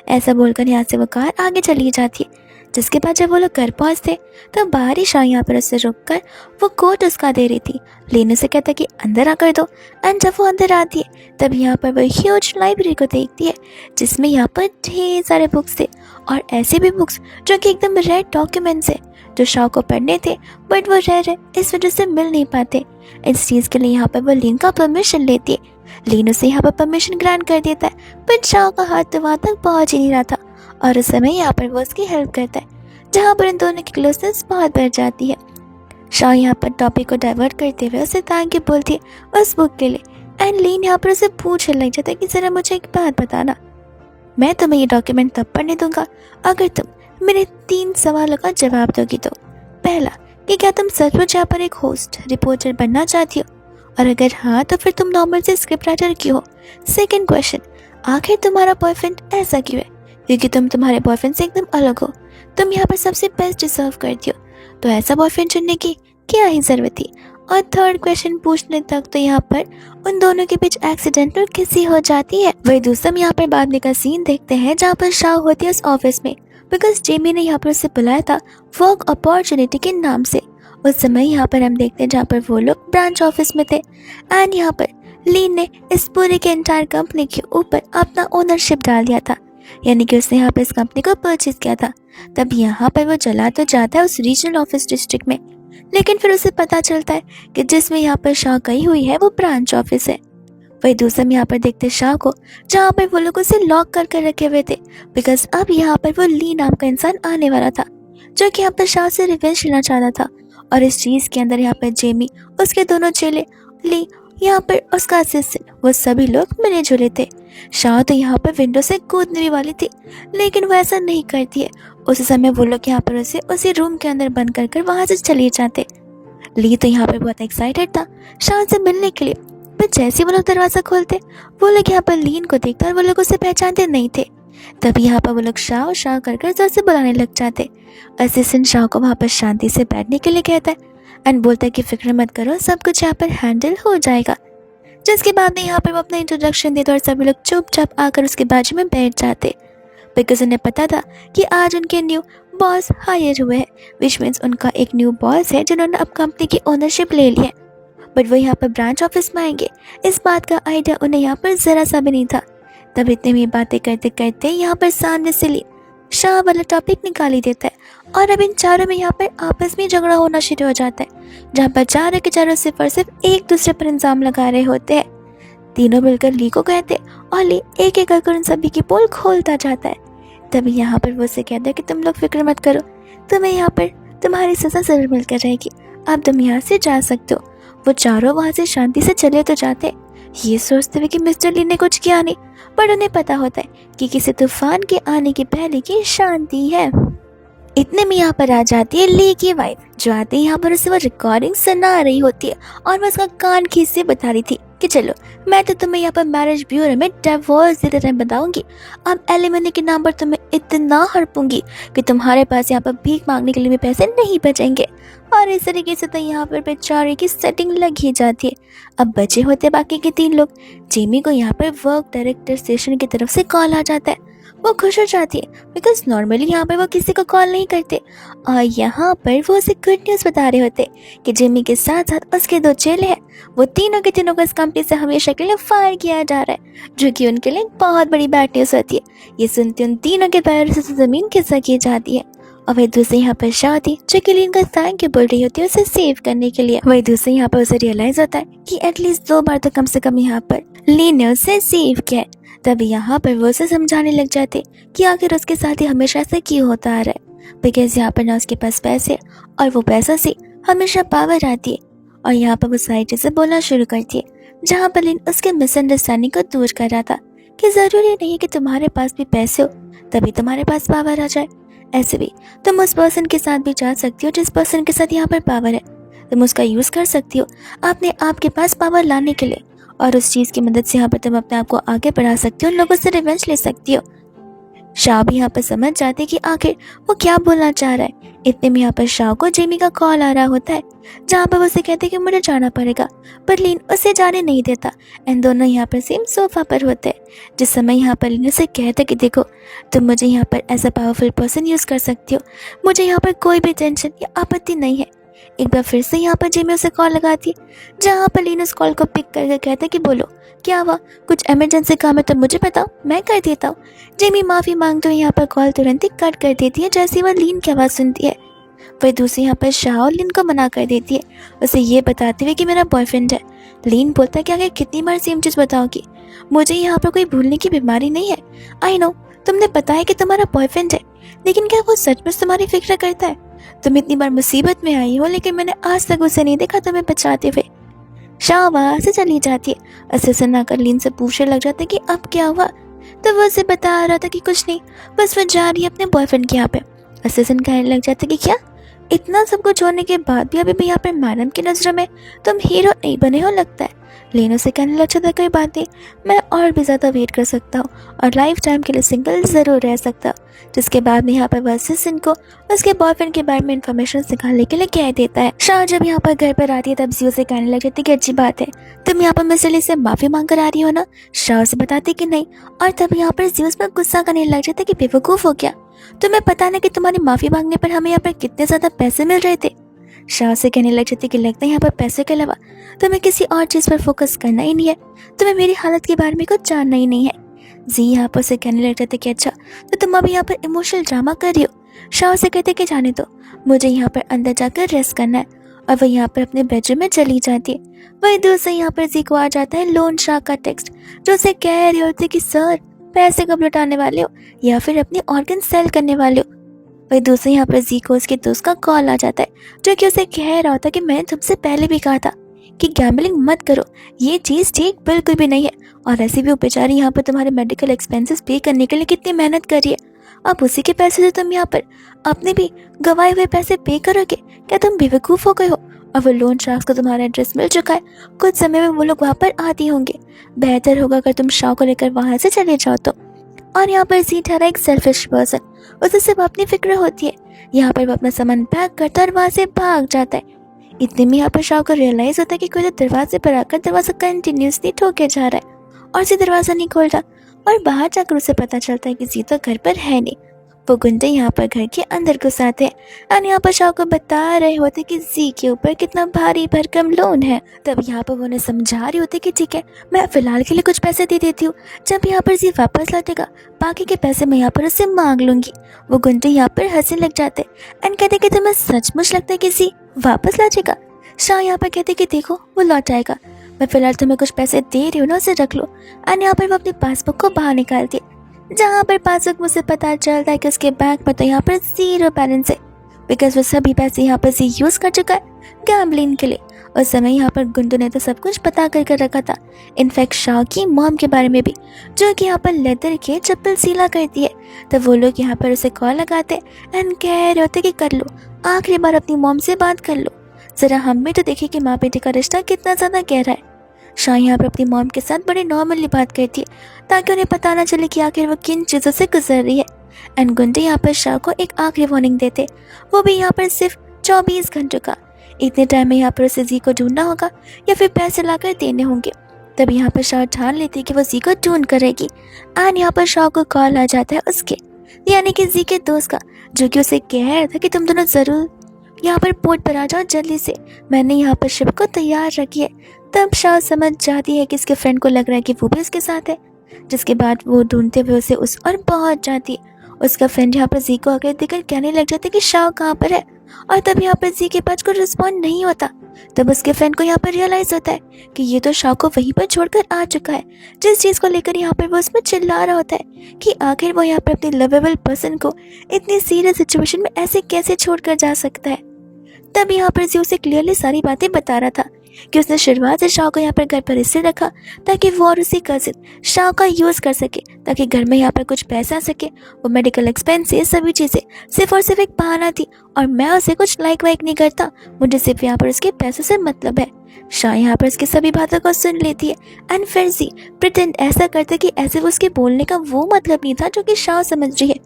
ऐसा बोलकर यहाँ से वो कार आगे चली जाती है। जिसके बाद जब वो लोग घर पहुँचते, तो बाहरी शाह यहाँ पर उससे रुककर वो कोट उसका दे रही थी। लीन उसे कहता कि अंदर आकर दो। एंड जब वो अंदर आती है, तब यहाँ पर वो ह्यूज लाइब्रेरी को देखती है, जिसमें यहाँ पर ढेर सारे बुक्स थे, और ऐसे भी बुक्स जो कि एकदम रेड डॉक्यूमेंट्स है, जो शाह को पढ़ने थे, बट वो रेयर है इस वजह से मिल नहीं पाते। इस चीज़ के लिए यहाँ पर वो लीन का परमिशन लेती है। लीन उसे यहाँ पर परमिशन ग्रांट कर देता है, बट शाह का हाथ तो वहाँ तक पहुँच ही नहीं रहा था, और उस समय यहाँ पर वो उसकी हेल्प करता है, जहाँ पर इन दोनों की क्लोजनेस बहुत बढ़ जाती है। शाह यहाँ पर टॉपिक को डाइवर्ट करते हुए उसे थैंक यू बोलती है उस बुक के लिए। एंड लीन यहाँ पर उसे पूछने लग जाता है कि जरा मुझे एक बात बताना, मैं तुम्हें ये डॉक्यूमेंट तब पढ़ने दूंगा अगर तुम मेरे 3 सवालों का जवाब दोगी तो। पहला, कि क्या तुम सचमुच यहाँ पर एक होस्ट रिपोर्टर बनना चाहती हो, और अगर हाँ तो फिर तुम नॉर्मल से स्क्रिप्ट राइटर क्यों हो। सेकेंड क्वेश्चन, आखिर तुम्हारा बॉयफ्रेंड ऐसा क्यों है क्योंकि तुम तुम्हारे बॉयफ्रेंड से एकदम अलग हो। तुम यहाँ पर सबसे बेस्ट डिजर्व करती हो, तो ऐसा बॉयफ्रेंड चुनने की क्या ही जरूरत थी। और थर्ड क्वेश्चन पूछने तक तो यहाँ पर उन दोनों के बीच एक्सीडेंटल किसी हो जाती है। वही दूसरा यहाँ पर बाद में का सीन देखते हैं जहाँ पर शाह होती है उस ऑफिस में, बिकॉज जेमी ने यहाँ पर उसे बुलाया था वर्क अपॉर्चुनिटी के नाम से। उस समय यहाँ पर हम देखते हैं जहाँ पर वो लोग ब्रांच ऑफिस में थे एंड यहाँ पर लीन ने इस पूरे के एंटायर कंपनी के ऊपर अपना ओनरशिप डाल दिया था, यानी कि उसने यहाँ पर इस कंपनी को परचेज किया था। तब यहाँ पर वो चला तो जाता है उस रीजनल ऑफिस डिस्ट्रिक्ट में, लेकिन फिर उसे पता चलता है कि जिसमें यहाँ पर शाह गई हुई है वो ब्रांच ऑफिस है। वही दूसरा यहाँ पर देखते शाह को जहाँ पर वो लोग उसे लॉक करके रखे हुए थे, बिकॉज अब यहाँ पर वो ली नाम का इंसान आने वाला था जो कि यहाँ पर शाह से रिवेंज लेना चाहता था। और इस चीज के अंदर यहाँ पर जेमी, उसके दोनों चेले, ली, यहाँ पर उसका असिस्टेंट, वो सभी लोग मिले जुले थे। शाह तो यहाँ पर विंडो से कूदने भी वाली थी, लेकिन वो ऐसा नहीं करती है। उसी समय वो लोग यहाँ पर उसे उसी रूम के अंदर बंद कर वहां से चले जाते। ली तो यहाँ पर बहुत एक्साइटेड था शाह से मिलने के लिए, पर जैसे वो लोग दरवाजा खोलते वो लोग यहाँ पर लीन को देखते और वो लोग उसे पहचानते नहीं थे। तभी यहाँ पर वो लोग शाह कर जोर से बुलाने लग जाते। असिस्टेंट शाह को वहाँ पर शांति से बैठने के लिए कहता है एंड बोलता है कि फिक्र मत करो, सब कुछ यहाँ पर हैंडल हो जाएगा। जिसके बाद में यहाँ पर वो अपना इंट्रोडक्शन देते और सभी लोग चुपचाप आकर उसके बाजू में बैठ जाते, बिकॉज उन्हें पता था कि आज उनके न्यू बॉस हायर हुए हैं, विच मीन्स उनका एक न्यू बॉस है जिन्होंने अब कंपनी की ओनरशिप ले ली है। बट वो यहाँ पर ब्रांच ऑफिस में आएंगे, इस बात का आइडिया उन्हें यहाँ पर जरा सा भी नहीं था। तब इतने में बातें करते करते यहाँ पर सामने से ली शाह वाला टॉपिक निकाल ही देता है और अब इन चारों में यहाँ पर आपस में झगड़ा होना शुरू हो जाता है, जहाँ पर चारों के चारों सिर्फ और सिर्फ एक दूसरे पर इल्जाम लगा रहे होते हैं। तीनों मिलकर ली को कहते और ली एक एक कर उन सभी की पोल खोलता जाता है। तभी यहाँ पर वो से कहता है कि तुम लोग फिक्र मत करो, तुम्हें यहाँ पर तुम्हारी सजा जरूर मिलकर रहेगी, अब तुम यहाँ से जा सकते हो। वो चारों वहाँ से शांति से चले तो जाते, ये सोचते हुए कि मिस्टर ली ने कुछ किया नहीं, पर उन्हें पता होता है कि किसी तूफान के आने के पहले की शांति है। इतने में यहाँ पर आ जाती है ली की वाइफ, जो आते ही यहाँ पर उसे वो रिकॉर्डिंग सुना रही होती है और वो उसका कान खींच से बता रही थी कि चलो मैं तो तुम्हें यहाँ पर मैरिज ब्यूरो में डिवोर्स देते टाइम बताऊंगी, अब एलिमनी के नाम पर तुम्हें इतना हड़पूंगी कि तुम्हारे पास यहाँ पर भीख मांगने के लिए भी पैसे नहीं बचेंगे। और इस तरीके से तो यहाँ पर बेचारे की सेटिंग लग ही जाती है। अब बचे होते बाकी के तीन लोग। जेमी को यहाँ पर वर्क डायरेक्टर स्टेशन की तरफ से कॉल आ जाता है, वो खुश हो जाती है बिकॉज नॉर्मली यहाँ पर वो किसी को कॉल नहीं करते, और यहाँ पर वो उसे गुड न्यूज़ बता रहे होते कि जिमी के साथ साथ उसके दो चेले हैं, वो तीनों के तीनों को इस कंपनी से हमेशा के लिए फायर किया जा रहा है, जो कि उनके लिए बहुत बड़ी बैड न्यूज़ होती है। ये सुनते उन तीनों के पैरों से ज़मीन खिसक जाती है। और वही दूसरी यहाँ पर शाह थी जो कि लीन का थैंक यू बोल रही होती है उसे सेव करने के लिए। वही दूसरी यहाँ पर उसे रियलाइज होता है कि एटलीस्ट 2 बार तो कम से कम यहाँ पर लीन ने उसे सेव किया है। तभी यहाँ पर वो उसे समझाने लग जाते कि आखिर उसके साथ ही हमेशा ऐसा क्यों होता आ रहा है, बिकॉज यहाँ पर ना उसके पास पैसे और वो पैसा से हमेशा पावर आती है। और यहाँ पर वो सारी चीज़ें बोलना शुरू करती है, जहाँ पर लीन उसके मिसअंडरस्टैंडिंग को दूर कर रहा था कि ज़रूरी नहीं कि तुम्हारे पास भी पैसे हो तभी तुम्हारे पास पावर आ जाए। ऐसे भी तुम उस पर्सन के साथ भी जा सकती हो जिस पर्सन के साथ यहाँ पर पावर है, तुम उसका यूज़ कर सकती हो अपने आप के पास पावर लाने के लिए, और उस चीज़ की मदद से यहाँ पर तुम अपने आप को आगे बढ़ा सकती हो, उन लोगों से रिवेंज ले सकती हो। शाह भी यहाँ पर समझ जाते कि आखिर वो क्या बोलना चाह रहा है। इतने में यहाँ पर शाह को जेमी का कॉल आ रहा होता है, जहाँ पर वो उसे कहते कि मुझे जाना पड़ेगा, पर लीन उसे जाने नहीं देता एंड दोनों यहाँ पर सेम सोफा पर होते हैं। जिस समय यहाँ पर लीन उसे कहता कि देखो तुम मुझे यहाँ पर as a powerful person use कर सकती हो, मुझे यहाँ पर कोई भी टेंशन या आपत्ति नहीं है। एक बार फिर से यहाँ पर जेमी उसे कॉल लगाती है, जहाँ पर लीन उस कॉल को पिक करके कहता है कि बोलो क्या हुआ, कुछ इमरजेंसी काम है तो मुझे बताओ, मैं कर देता हूँ। जेमी माफ़ी मांगते हुए यहाँ पर कॉल तुरंत ही कट कर देती है जैसे वह लीन की आवाज़ सुनती है। वह दूसरी यहाँ पर शाह और लीन को मना कर देती है, उसे ये बताते हुए कि मेरा बॉयफ्रेंड है। लीन बोलता है कि आगे कितनी बार सेम चीज़ बताओगी, मुझे यहाँ पर कोई भूलने की बीमारी नहीं है। आई नो तुमने बताया कि तुम्हारा बॉयफ्रेंड है, लेकिन क्या वो सचमुच तुम्हारी फिक्र करता है? तुम इतनी बार मुसीबत में आई हो लेकिन मैंने आज तक उसे नहीं देखा तुम्हें बचाते हुए। शाह वहाँ से चली जाती है। असिस्टेंट आकर लीन से पूछने लग जाते कि अब क्या हुआ, तो वो उसे बता रहा था कि कुछ नहीं, बस वो जा रही है अपने बॉयफ्रेंड के यहाँ पे। असिस्टेंट कहने लग जाते कि क्या इतना सब कुछ होने के बाद भी अभी भी यहाँ पर मैडम की नज़रों में तुम हीरो नहीं बने हो लगता है। लेन उसे कहने लगा था कोई बात नहीं, मैं और भी ज़्यादा वेट कर सकता हूँ और लाइफ टाइम के लिए सिंगल ज़रूर रह सकता हूँ। जिसके बाद में यहाँ पर वह असिस्टेंट को उसके बॉयफ्रेंड के बारे में इन्फॉर्मेशन निकालने के लिए कह देता है। शाह जब यहाँ पर घर पर आती है तब जी उसे कहने लग जाती है कि अच्छी बात है, तुम यहाँ पर मिस्टर ली से माफ़ी मांग कर आ रही हो ना। शाह उसे बताती कि नहीं, और तब यहाँ पर जी उस पर गुस्सा करने लग जाता है कि बेवकूफ़ हो क्या, तुम्हें पता नहीं कि तुम्हारी माफ़ी मांगने पर हमें यहाँ पर कितने ज़्यादा पैसे मिल रहे थे। शाह से कहने लग जाती कि लगता है यहाँ पर पैसे के अलावा तुम्हें किसी और चीज़ पर फोकस करना ही नहीं है, तुम्हें मेरी हालत के बारे में कुछ जानना ही नहीं है। जी यहाँ पर से कहने लग जाते कि अच्छा तो तुम अभी यहाँ पर इमोशनल ड्रामा कर रही हो। शाह से कहते कि जाने दो, मुझे यहाँ पर अंदर जाकर रेस्ट करना है, और वह यहाँ पर अपने बेडरूम में चली जाती है। वही दूर से यहाँ पर जी को आ जाता है लोन शाह का टेक्स्ट, जो उसे कह रहे होते कि सर पैसे कब लौटाने वाले हो या फिर अपने ऑर्गन सेल करने वाले हो। वही दूसरे यहाँ पर जी को उसके दोस्त का कॉल आ जाता है, जो कि उसे कह रहा होता कि मैंने तुमसे पहले भी कहा था कि गैम्बलिंग मत करो, ये चीज़ ठीक बिल्कुल भी नहीं है, और ऐसे भी वो बेचारी यहाँ पर तुम्हारे मेडिकल एक्सपेंसेस पे करने के लिए कितनी मेहनत कर रही है, अब उसी के पैसे से तुम यहाँ पर अपने भी गवाए हुए पैसे पे करोगे, क्या तुम बेवकूफ़ हो गए हो। और वो लोन शार्क्स को तुम्हारा एड्रेस मिल चुका है, कुछ समय में वो लोग वहाँ पर आती होंगे, बेहतर होगा अगर तुम शाह को लेकर वहाँ से चले जाओ तो। और यहाँ पर जी ठहरा एक सेल्फिश पर्सन, उसे सिर्फ अपनी फिक्र होती है। यहाँ पर वो अपना सामान पैक करता है और वहाँ से भाग जाता है। इतने में यहाँ पर शाह को रियलाइज होता है कि कोई तो दरवाजे पर आकर दरवाजा कंटिन्यूसली ठोके जा रहा है, और उसे दरवाज़ा नहीं खोलता, और बाहर जाकर उसे पता चलता है कि जी तो घर पर है नहीं। वो गुंडे यहाँ पर घर के अंदर घुस आते हैं और यहाँ पर शाह को बता रहे होते कि जी के ऊपर कितना भारी भरकम लोन है। तब यहाँ पर वो उन्हें समझा रही होती कि ठीक है मैं फिलहाल के लिए कुछ पैसे दे देती हूँ, जब यहाँ पर जी वापस लौटेगा बाकी के पैसे मैं यहाँ पर उससे मांग लूंगी। वो गुंडे यहाँ पर हंसने लग जाते एंड कहते कि तुम्हें सचमुच लगता है कि जी वापस लौटेगा। शाह यहाँ पर कहते कि देखो वो लौट आएगा, मैं फिलहाल तुम्हें कुछ पैसे दे रही हूँ ना, उसे रख लो। एंड यहाँ पर वो अपनी पासबुक को बाहर निकालती है, जहाँ पर पासबुक मुझे पता चलता है कि उसके बैंक में तो यहाँ पर 0 बैलेंस है, बिकॉज वो सभी पैसे यहाँ पर से यूज़ कर चुका है गैम्बलिंग के लिए। उस समय यहाँ पर गुंडू ने तो सब कुछ पता कर रखा था, इनफैक्ट शाह की मॉम के बारे में भी, जो कि यहाँ पर लेदर के चप्पल सीला करती है। तो वो लोग यहाँ पर उसे कॉल लगाते एंड कह रहे होते कि कर लो, आखिरी बार अपनी मॉम से बात कर लो, ज़रा हम भी तो देखें कि माँ बेटे का रिश्ता कितना ज़्यादा गहरा है। शाह यहाँ पर अपनी मॉम के साथ बड़े नॉर्मली बात करती है ताकि उन्हें पता ना चले कि आखिर वो किन चीज़ों से गुजर रही है। एंड गुंडे यहाँ पर शाह को एक आखिरी वार्निंग देते, वो भी यहाँ पर सिर्फ 24 घंटों का। इतने टाइम में यहाँ पर उसे जी को ढूंढना होगा या फिर पैसे लाकर देने होंगे। तब यहाँ पर शाह ठान लेती है कि वो जी को ढूंढ करेगी। एंड यहाँ पर शाह को कॉल आ जाता है उसके यानी कि जी के दोस्त का, जो कि उसे कह रहा था कि तुम दोनों ज़रूर यहाँ पर पोर्ट पर आ जाओ जल्दी से, मैंने यहाँ पर शिप को तैयार रखी है। तब शाह समझ जाती है कि इसके फ्रेंड को लग रहा है कि वो भी उसके साथ है, जिसके बाद वो ढूंढते हुए उसे उस और पहुंच जाती है। उसका फ्रेंड यहाँ पर जी को आकर देखकर कहने लग जाता है कि शाह कहाँ पर है, और तब यहाँ पर जी के पास कोई रिस्पॉन्ड नहीं होता। तब उसके फ्रेंड को यहाँ पर रियलाइज होता है कि ये तो शाह को वहीं पर छोड़कर आ चुका है, जिस चीज़ को लेकर यहाँ पर वो उसमें चिल्ला रहा होता है कि आखिर वो यहाँ पर अपनी लवेबल पर्सन को इतनी सीरियस सिचुएशन में ऐसे कैसे छोड़कर जा सकता है। तब यहाँ पर जी उसे क्लियरली सारी बातें बता रहा था कि उसने शुरुआत से शाह को यहाँ पर घर पर इसलिए रखा ताकि वो और उसकी कजिन शाह का यूज़ कर सके, ताकि घर में यहाँ पर कुछ पैसा आ सके। वो मेडिकल एक्सपेंसेस सभी चीज़ें सिर्फ और सिर्फ एक बहाना थी, और मैं उसे कुछ लाइक वाइक नहीं करता, मुझे सिर्फ यहाँ पर उसके पैसों से मतलब है। शाह यहाँ पर उसकी सभी बातों को सुन लेती है एंड फिर जी प्रिटेंड ऐसा करते कि ऐसे वो उसके बोलने का वो मतलब नहीं था जो कि शाह समझ रही है।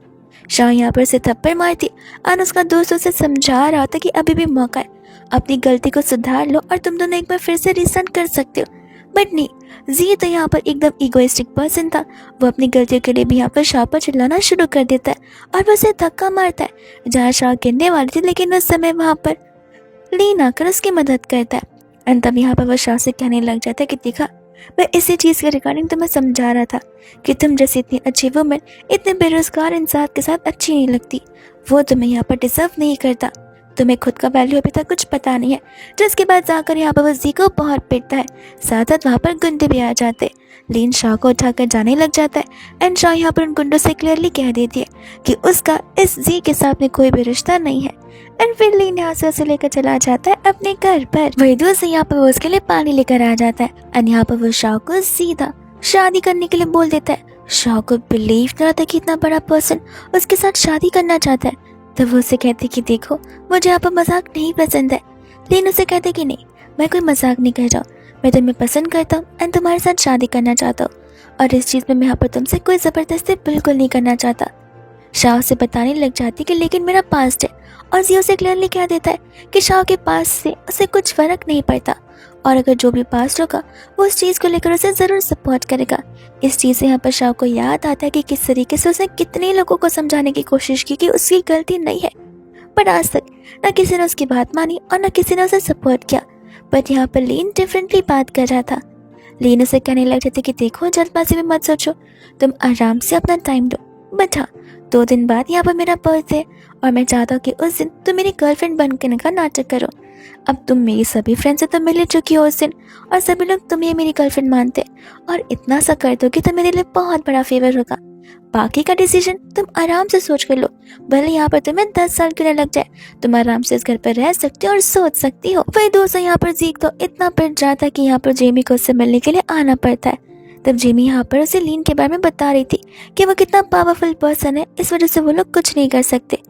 शाह यहाँ पर उसे थप्पड़ मारती और उसका दोस्त उसे समझा रहा था कि अभी भी मौका है, अपनी गलती को सुधार लो और तुम दोनों एक बार फिर से रिस्टार्ट कर सकते हो। बट नहीं, जी तो यहाँ पर एकदम इगोइस्टिक पर्सन था, वो अपनी गलतियों के लिए भी यहाँ पर शाह पर चिल्लाना शुरू कर देता है और वो उसे धक्का मारता है जहाँ शाह गिरने वाली थी, लेकिन उस समय वहाँ पर लीन आकर उसकी मदद करता है। एंड तब यहाँ पर वह शाह से कहने लग जाता है कि देखा, मैं इसी चीज़ के रिगार्डिंग तुम्हें समझा रहा था कि तुम जैसी इतनी अच्छी वुमेन इतने बेरोजगार इंसान के साथ अच्छी नहीं लगती, वो तुम्हें यहाँ पर डिजर्व नहीं करता, तुम्हें खुद का वैल्यू अभी तक कुछ पता नहीं है। जिसके बाद जाकर यहाँ पर वो जी को बहुत पिटता है, साथ साथ वहाँ पर गुंडे भी आ जाते। लीन शाह को उठाकर जाने लग जाता है एंड शाह यहाँ पर उन गुंडों से क्लियरली कह देती है कि उसका इस जी के साथ में कोई भी रिश्ता नहीं है। एंड फिर लीन यहाँ से उसे लेकर चला जाता है अपने घर पर। वही दूर से यहाँ पर वो उसके लिए पानी लेकर आ जाता है एंड यहाँ पर वो शाह को सीधा शादी करने के लिए बोल देता है। शाह को बिलीव नहीं था कि इतना बड़ा पर्सन उसके साथ शादी करना चाहता है। तब वो उसे कहते कि देखो, मुझे यहाँ पर मजाक नहीं पसंद है। लेकिन उसे कहते कि नहीं, मैं कोई मजाक नहीं कर रहा हूँ, मैं तुम्हें पसंद करता हूँ एंड तुम्हारे साथ शादी करना चाहता हूँ, और इस चीज़ में मैं यहाँ पर तुमसे कोई ज़बरदस्ती बिल्कुल नहीं करना चाहता। शाह उसे बताने लग जाती कि लेकिन मेरा पास्ट है, और जी उसे क्लियरली कह देता है कि शाह के पास से उसे कुछ फ़र्क नहीं पड़ता, और अगर जो भी पास्ट होगा वो उस चीज़ को लेकर उसे ज़रूर सपोर्ट करेगा। इस चीज़ से यहाँ पर शाह को याद आता है कि किस तरीके से उसने कितने लोगों को समझाने की कोशिश की कि उसकी गलती नहीं है, पर आज तक न किसी ने उसकी बात मानी और न किसी ने उसे सपोर्ट किया। बट यहाँ पर लीन डिफरेंटली बात कर रहा था। लीन उसे कहने लग रही थी कि देखो, जल्दबाजी में मत सोचो, तुम आराम से अपना टाइम दो। बट हाँ, 2 दिन बाद यहाँ पर मेरा बर्थडे है, और मैं चाहता हूँ कि उस दिन तुम मेरी गर्लफ्रेंड बनने का नाटक करो। अब तुम मेरी सभी फ्रेंड से तो मिल चुकी हो उस दिन, और सभी लोग तुम्हें मेरी गर्लफ्रेंड मानते, और इतना सा कर दो कि तो मेरे लिए बहुत बड़ा फेवर होगा। बाकी का डिसीजन तुम आराम से सोच कर लो, भले यहाँ पर तुम्हें 10 साल क्यों न लग जाए, तुम आराम से इस घर पर रह सकती हो और सोच सकती हो। वही दोस्तों यहाँ पर जीक तो इतना पिट जाता है कि यहाँ पर जेमी को उससे मिलने के लिए आना पड़ता है। तब जेमी यहाँ पर उसे लीन के बारे में बता रही थी कि वो कितना पावरफुल पर्सन है, इस वजह से वो लोग कुछ नहीं कर सकते।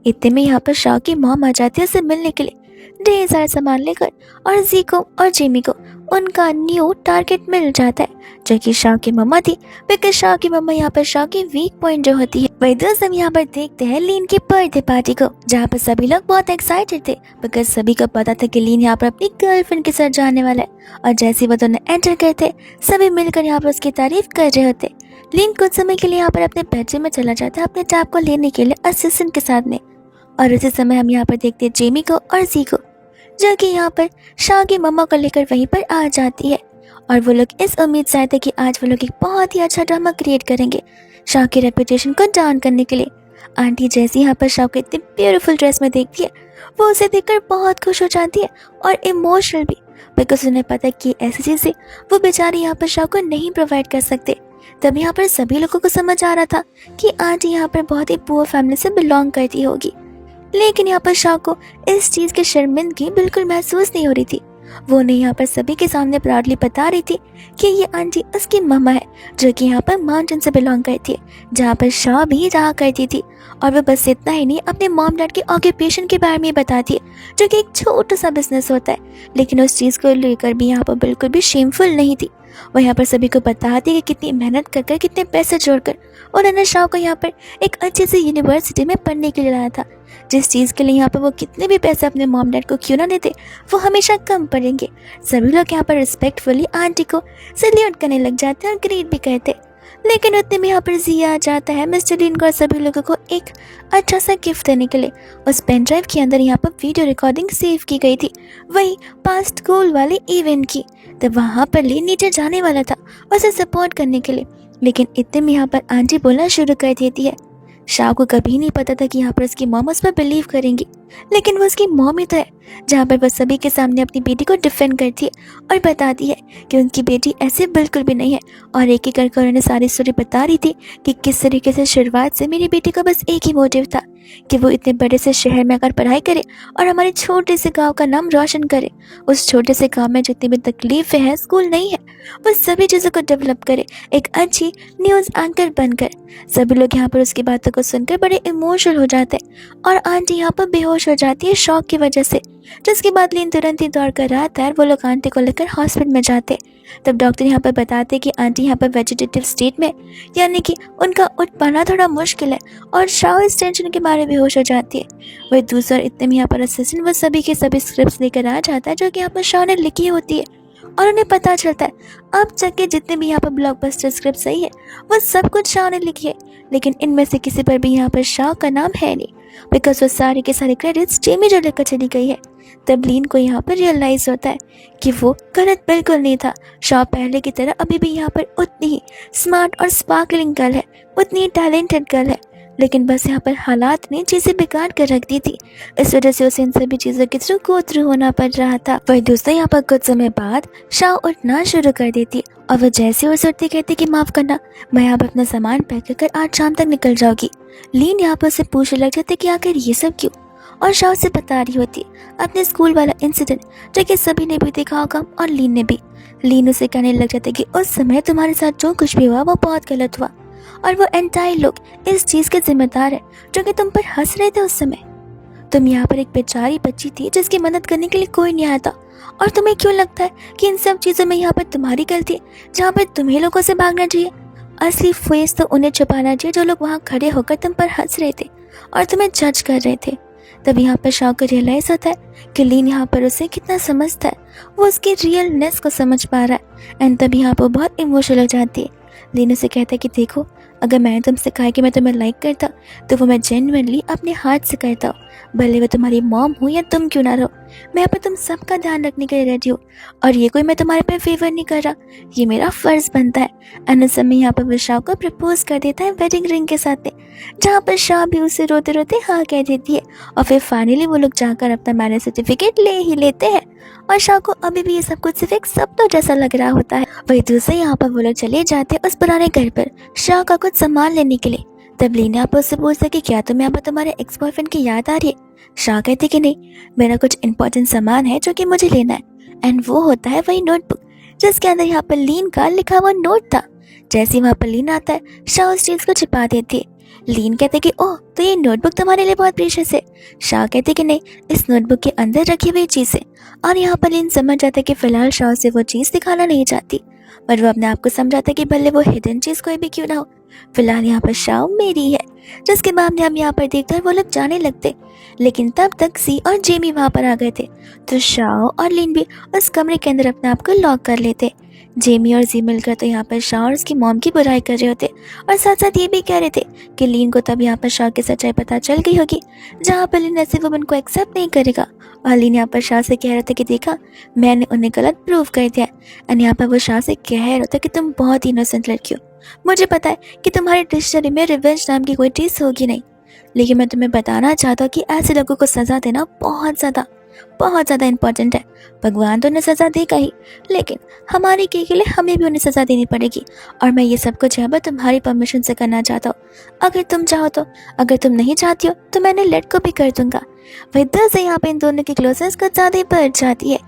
इतने में यहाँ पर शाह की मॉम आ जाती है उसे मिलने के लिए ढेर सारा सामान लेकर, और जीको और जेमी को उनका न्यू टारगेट मिल जाता है, जो कि शाह की मम्मा थी, बिकॉज शाह की मम्मा यहाँ पर शाह की वीक पॉइंट जो होती है। वही दोस्त हम यहाँ पर देखते हैं लीन की बर्थडे पार्टी को, जहाँ पर सभी लोग बहुत एक्साइटेड थे, बिकॉज सभी को पता था कि लीन यहाँ पर अपनी गर्लफ्रेंड के साथ जाने वाला है। और जैसे ही वो दोनों एंटर करते, सभी मिलकर यहाँ पर उसकी तारीफ कर रहे होते। लीन कुछ समय के लिए यहाँ पर अपने बेडरूम में चला जाता है अपने टैब को लेने के लिए असिस्टेंट के साथ में, और उसी समय हम यहाँ पर देखते हैं जेमी को और जी को, जो कि यहाँ पर शाह की मम्मा को लेकर वहीं पर आ जाती है। और वो लोग इस उम्मीद से आए थे कि आज वो लोग एक बहुत ही अच्छा ड्रामा क्रिएट करेंगे शाह की रेपुटेशन को डाउन करने के लिए। आंटी जैसी यहाँ पर शाह को इतनी ब्यूटीफुल ड्रेस में देखती है, वो उसे देखकर बहुत खुश हो जाती है और इमोशनल भी, बिकॉज उन्हें पता है कि ऐसी चीज़ें वो बेचारे यहाँ पर शाह को नहीं प्रोवाइड कर सकते। तब यहाँ पर सभी लोगों को समझ आ रहा था कि आंटी यहाँ पर बहुत ही पुअर फैमिली से बिलोंग करती होगी, लेकिन यहाँ पर शाह को इस चीज़ की शर्मिंदगी बिल्कुल महसूस नहीं हो रही थी। वो उन्हें यहाँ पर सभी के सामने प्राउडली बता रही थी कि ये आंटी उसकी मम्मा है, जो कि यहाँ पर माउंटेन से बिलोंग करती है, जहाँ पर शाह भी रहा करती थी। और वो बस इतना ही नहीं, अपने मॉम डैड के ऑक्यूपेशन के बारे में बताती है, जो कि एक छोटा सा बिजनेस होता है, लेकिन उस चीज़ को लेकर भी यहाँ पर बिल्कुल भी शेमफुल नहीं थी। वो यहाँ पर सभी को बताती है कि कितनी मेहनत कर कर, कितने पैसे जोड़कर उन्होंने शाह को यहाँ पर एक अच्छी सी यूनिवर्सिटी में पढ़ने के लिए लाया था, जिस चीज़ के लिए यहाँ पर वो कितने भी पैसे अपने मॉम डैड को क्यों ना देते, वो हमेशा कम पड़ेंगे। सभी लोग यहाँ पर रिस्पेक्टफुली आंटी को सल्यूट करने लग जाते हैं और ग्रीट भी करते। लेकिन उतने में यहाँ पर जिया आ जाता है मिस्टर लीन को सभी लोगों को एक अच्छा सा गिफ्ट देने के लिए। उस पेन ड्राइव के अंदर यहाँ पर वीडियो रिकॉर्डिंग सेव की गई थी, वही पास्ट गोल वाले इवेंट की। तो वहाँ पर लीन नीचे जाने वाला था उसे सपोर्ट करने के लिए, लेकिन इतने में यहाँ पर आंटी बोलना शुरू कर देती है। शाह को कभी नहीं पता था कि यहाँ पर उसकी मॉम उस पर बिलीव करेंगी, लेकिन वो उसकी मॉम ही तो है, जहाँ पर वह सभी के सामने अपनी बेटी को डिफेंड करती है और बताती है कि उनकी बेटी ऐसे बिल्कुल भी नहीं है। और एक एक करके उन्होंने सारी स्टोरी बता रही थी कि किस तरीके से शुरुआत से मेरी बेटी का बस एक ही मोटिव था कि वो इतने बड़े से शहर में आकर पढ़ाई करे और हमारे छोटे से गाँव का नाम रोशन करे। उस छोटे से गाँव में जितनी भी तकलीफें हैं, स्कूल नहीं है, वो सभी चीज़ों को डेवलप करे एक अच्छी न्यूज़ एंकर बनकर। सभी लोग यहाँ पर उसकी बातों को सुनकर बड़े इमोशनल हो जाते हैं और आंटी यहाँ पर बेहोश हो जाती है शॉक की वजह से, जिसके बाद लीन तुरंत ही दौड़ कर आता है। वो लोग आंटी को लेकर हॉस्पिटल में जाते। तब डॉक्टर यहाँ पर बताते हैं कि आंटी यहाँ पर वेजिटेटिव स्टेट में, यानी कि उनका उठ पाना थोड़ा मुश्किल है, और शाह इस टेंशन के बारे में बेहोश हो जाती है। वही दूसरा इतने में यहाँ पर असिस्टेंट वो सभी के सभी स्क्रिप्ट लेकर आ जाता है, जो कि यहाँ पर शाह ने लिखी होती है, और उन्हें पता चलता है अब तक के जितने भी यहाँ पर ब्लॉकबस्टर स्क्रिप्ट सही है वो सब कुछ शाह ने लिखी है, लेकिन इनमें से किसी पर भी यहाँ पर शाह का नाम है नहीं, बिकॉज वो सारे के सारे क्रेडिट्स जेमी जो लेकर चली गई है। तब लीन को यहाँ पर रियलाइज होता है कि वो गलत बिल्कुल नहीं था। शाह पहले की तरह अभी भी यहाँ पर उतनी ही स्मार्ट और स्पार्कलिंग गर्ल है, उतनी ही टैलेंटेड गर्ल है, लेकिन बस यहाँ पर हालात ने चीज़ें बिगाड़ कर रख दी थी, इस वजह से उसे इन सभी चीज़ों के थ्रू गो थ्रू होना पड़ रहा था। वही दोस्तों यहाँ पर कुछ समय बाद शाह उठना शुरू कर देती और वह जैसे उसे उठते कहती कि माफ़ करना, मैं यहाँ पर अपना सामान पैक कर आज शाम तक निकल जाऊँगी। लीन यहाँ पर उसे पूछने लग जाते कि आखिर ये सब क्यों, और शाह से बता रही होती अपने स्कूल वाला इंसिडेंट, जो कि सभी ने भी देखा होगा और लीन ने भी। लीन उसे कहने लग जाते कि उस समय तुम्हारे साथ जो कुछ भी हुआ वो बहुत गलत हुआ, और वो एंटायर लोग इस चीज़ के जिम्मेदार है जो कि तुम पर हंस रहे थे उस समय। तुम यहाँ पर एक बेचारी बच्ची थी जिसकी मदद करने के लिए कोई नहीं आया था, और तुम्हें क्यों लगता है कि इन सब चीज़ों में यहाँ पर तुम्हारी गलती है, जहाँ पर तुम्हें लोगों से भागना चाहिए? असली फेस तो उन्हें छुपाना चाहिए जो लोग वहाँ खड़े होकर तुम पर हंस रहे थे और तुम्हें जज कर रहे थे। तब यहाँ पर शाओ को रियलाइज होता है कि लीन यहाँ पर उसे कितना समझता है, वो उसकी रियलनेस को समझ पा रहा है। एंड तब यहाँ पर बहुत इमोशनल हो जाती है। लीन उसे कहता है कि देखो, अगर मैंने तुमसे कहा कि मैं तुम्हें लाइक करता तो वो मैं जेन्युइनली अपने हाथ से करता हूँ, भले वो तुम्हारी मॉम हो या तुम क्यों ना रहो। मैं यहाँ पर तुम सबका ध्यान रखने के लिए रेडी हूँ और ये कोई मैं तुम्हारे पे फेवर नहीं कर रहा, ये मेरा फर्ज बनता है। एंड उस समय यहाँ पर वो शाओ को प्रपोज कर देता है वेडिंग रिंग के साथ, जहाँ पर शाओ भी उसे रोते रोते हाँ कह देती है। और फिर फाइनली वो लोग जाकर अपना मैरिज सर्टिफिकेट ले ही लेते हैं। और शाओ को अभी भी ये सब कुछ सिर्फ एक सपना जैसा लग रहा होता है। वही दूसरे यहाँ पर वो लोग चले जाते हैं उस पुराने घर पर शाओ का कुछ सामान लेने के लिए। तब लीन यहाँ पर उससे पूछता कि क्या तुम्हें यहाँ पर तुम्हारे एक्स बॉयफ्रेंड की याद आ रही है? शाओ कहती कि नहीं, मेरा कुछ इंपॉर्टेंट सामान है जो कि मुझे लेना है। एंड वो होता है वही नोटबुक जिसके अंदर यहाँ पर लीन का लिखा हुआ नोट था। जैसे ही वहाँ पर लीन आता है, शाओ उस चीज को छिपा देती है। लीन कहते कि ओह, तो ये नोटबुक तुम्हारे लिए बहुत प्रीशियस है। शाओ कहते कि नहीं, इस नोटबुक के अंदर रखी हुई चीज है। और यहाँ पर लीन समझ जाता है कि फिलहाल शाओ से वो चीज दिखाना नहीं चाहती, पर वो अपने आप को समझाता है कि भले वो हिडन चीज कोई भी क्यों ना हो, फिलहाल यहाँ पर शाओ मेरी है। जिसके बाद हम यहाँ पर देखते हैं वो लोग जाने लगते। लेकिन तब तक सी और जेमी वहाँ पर आ गए थे, तो शाओ और लीन भी उस कमरे के अंदर अपने आप को लॉक कर लेते। जेमी और जी मिलकर तो यहाँ पर शाओ और उसकी मॉम की बुराई कर रहे होते और साथ साथ ये भी कह रहे थे कि लीन को तब यहाँ पर शाओ की सच्चाई पता चल गई होगी, जहाँ पर लीन ऐसे वुमन को एक्सेप्ट नहीं करेगा। और लीन यहाँ पर शाओ से कह रहे थे कि देखा, मैंने उन्हें गलत प्रूव कर दिया। एंड यहाँ पर वो शाओ से कह रहे थे कि तुम बहुत ही इनोसेंट लड़की हो, मुझे पता है कि तुम्हारी डिक्शनरी में रिवेंज नाम की कोई चीज़ होगी नहीं, लेकिन मैं तुम्हें बताना चाहता हूँ कि ऐसे लोगों को सज़ा देना बहुत ज़्यादा इंपॉर्टेंट है। भगवान तो उन्हें सज़ा देगा ही, लेकिन हमारे के लिए हमें भी उन्हें सज़ा देनी पड़ेगी। और मैं ये सब कुछ यहाँ पर तुम्हारी परमिशन से करना चाहता हूँ, अगर तुम चाहो तो। अगर तुम नहीं चाहती हो तो मैंने लेट को भी कर दूंगा। वही दिल से यहाँ पे इन दोनों की क्लोजनेस कुछ ज़्यादा ही बढ़ जाती है।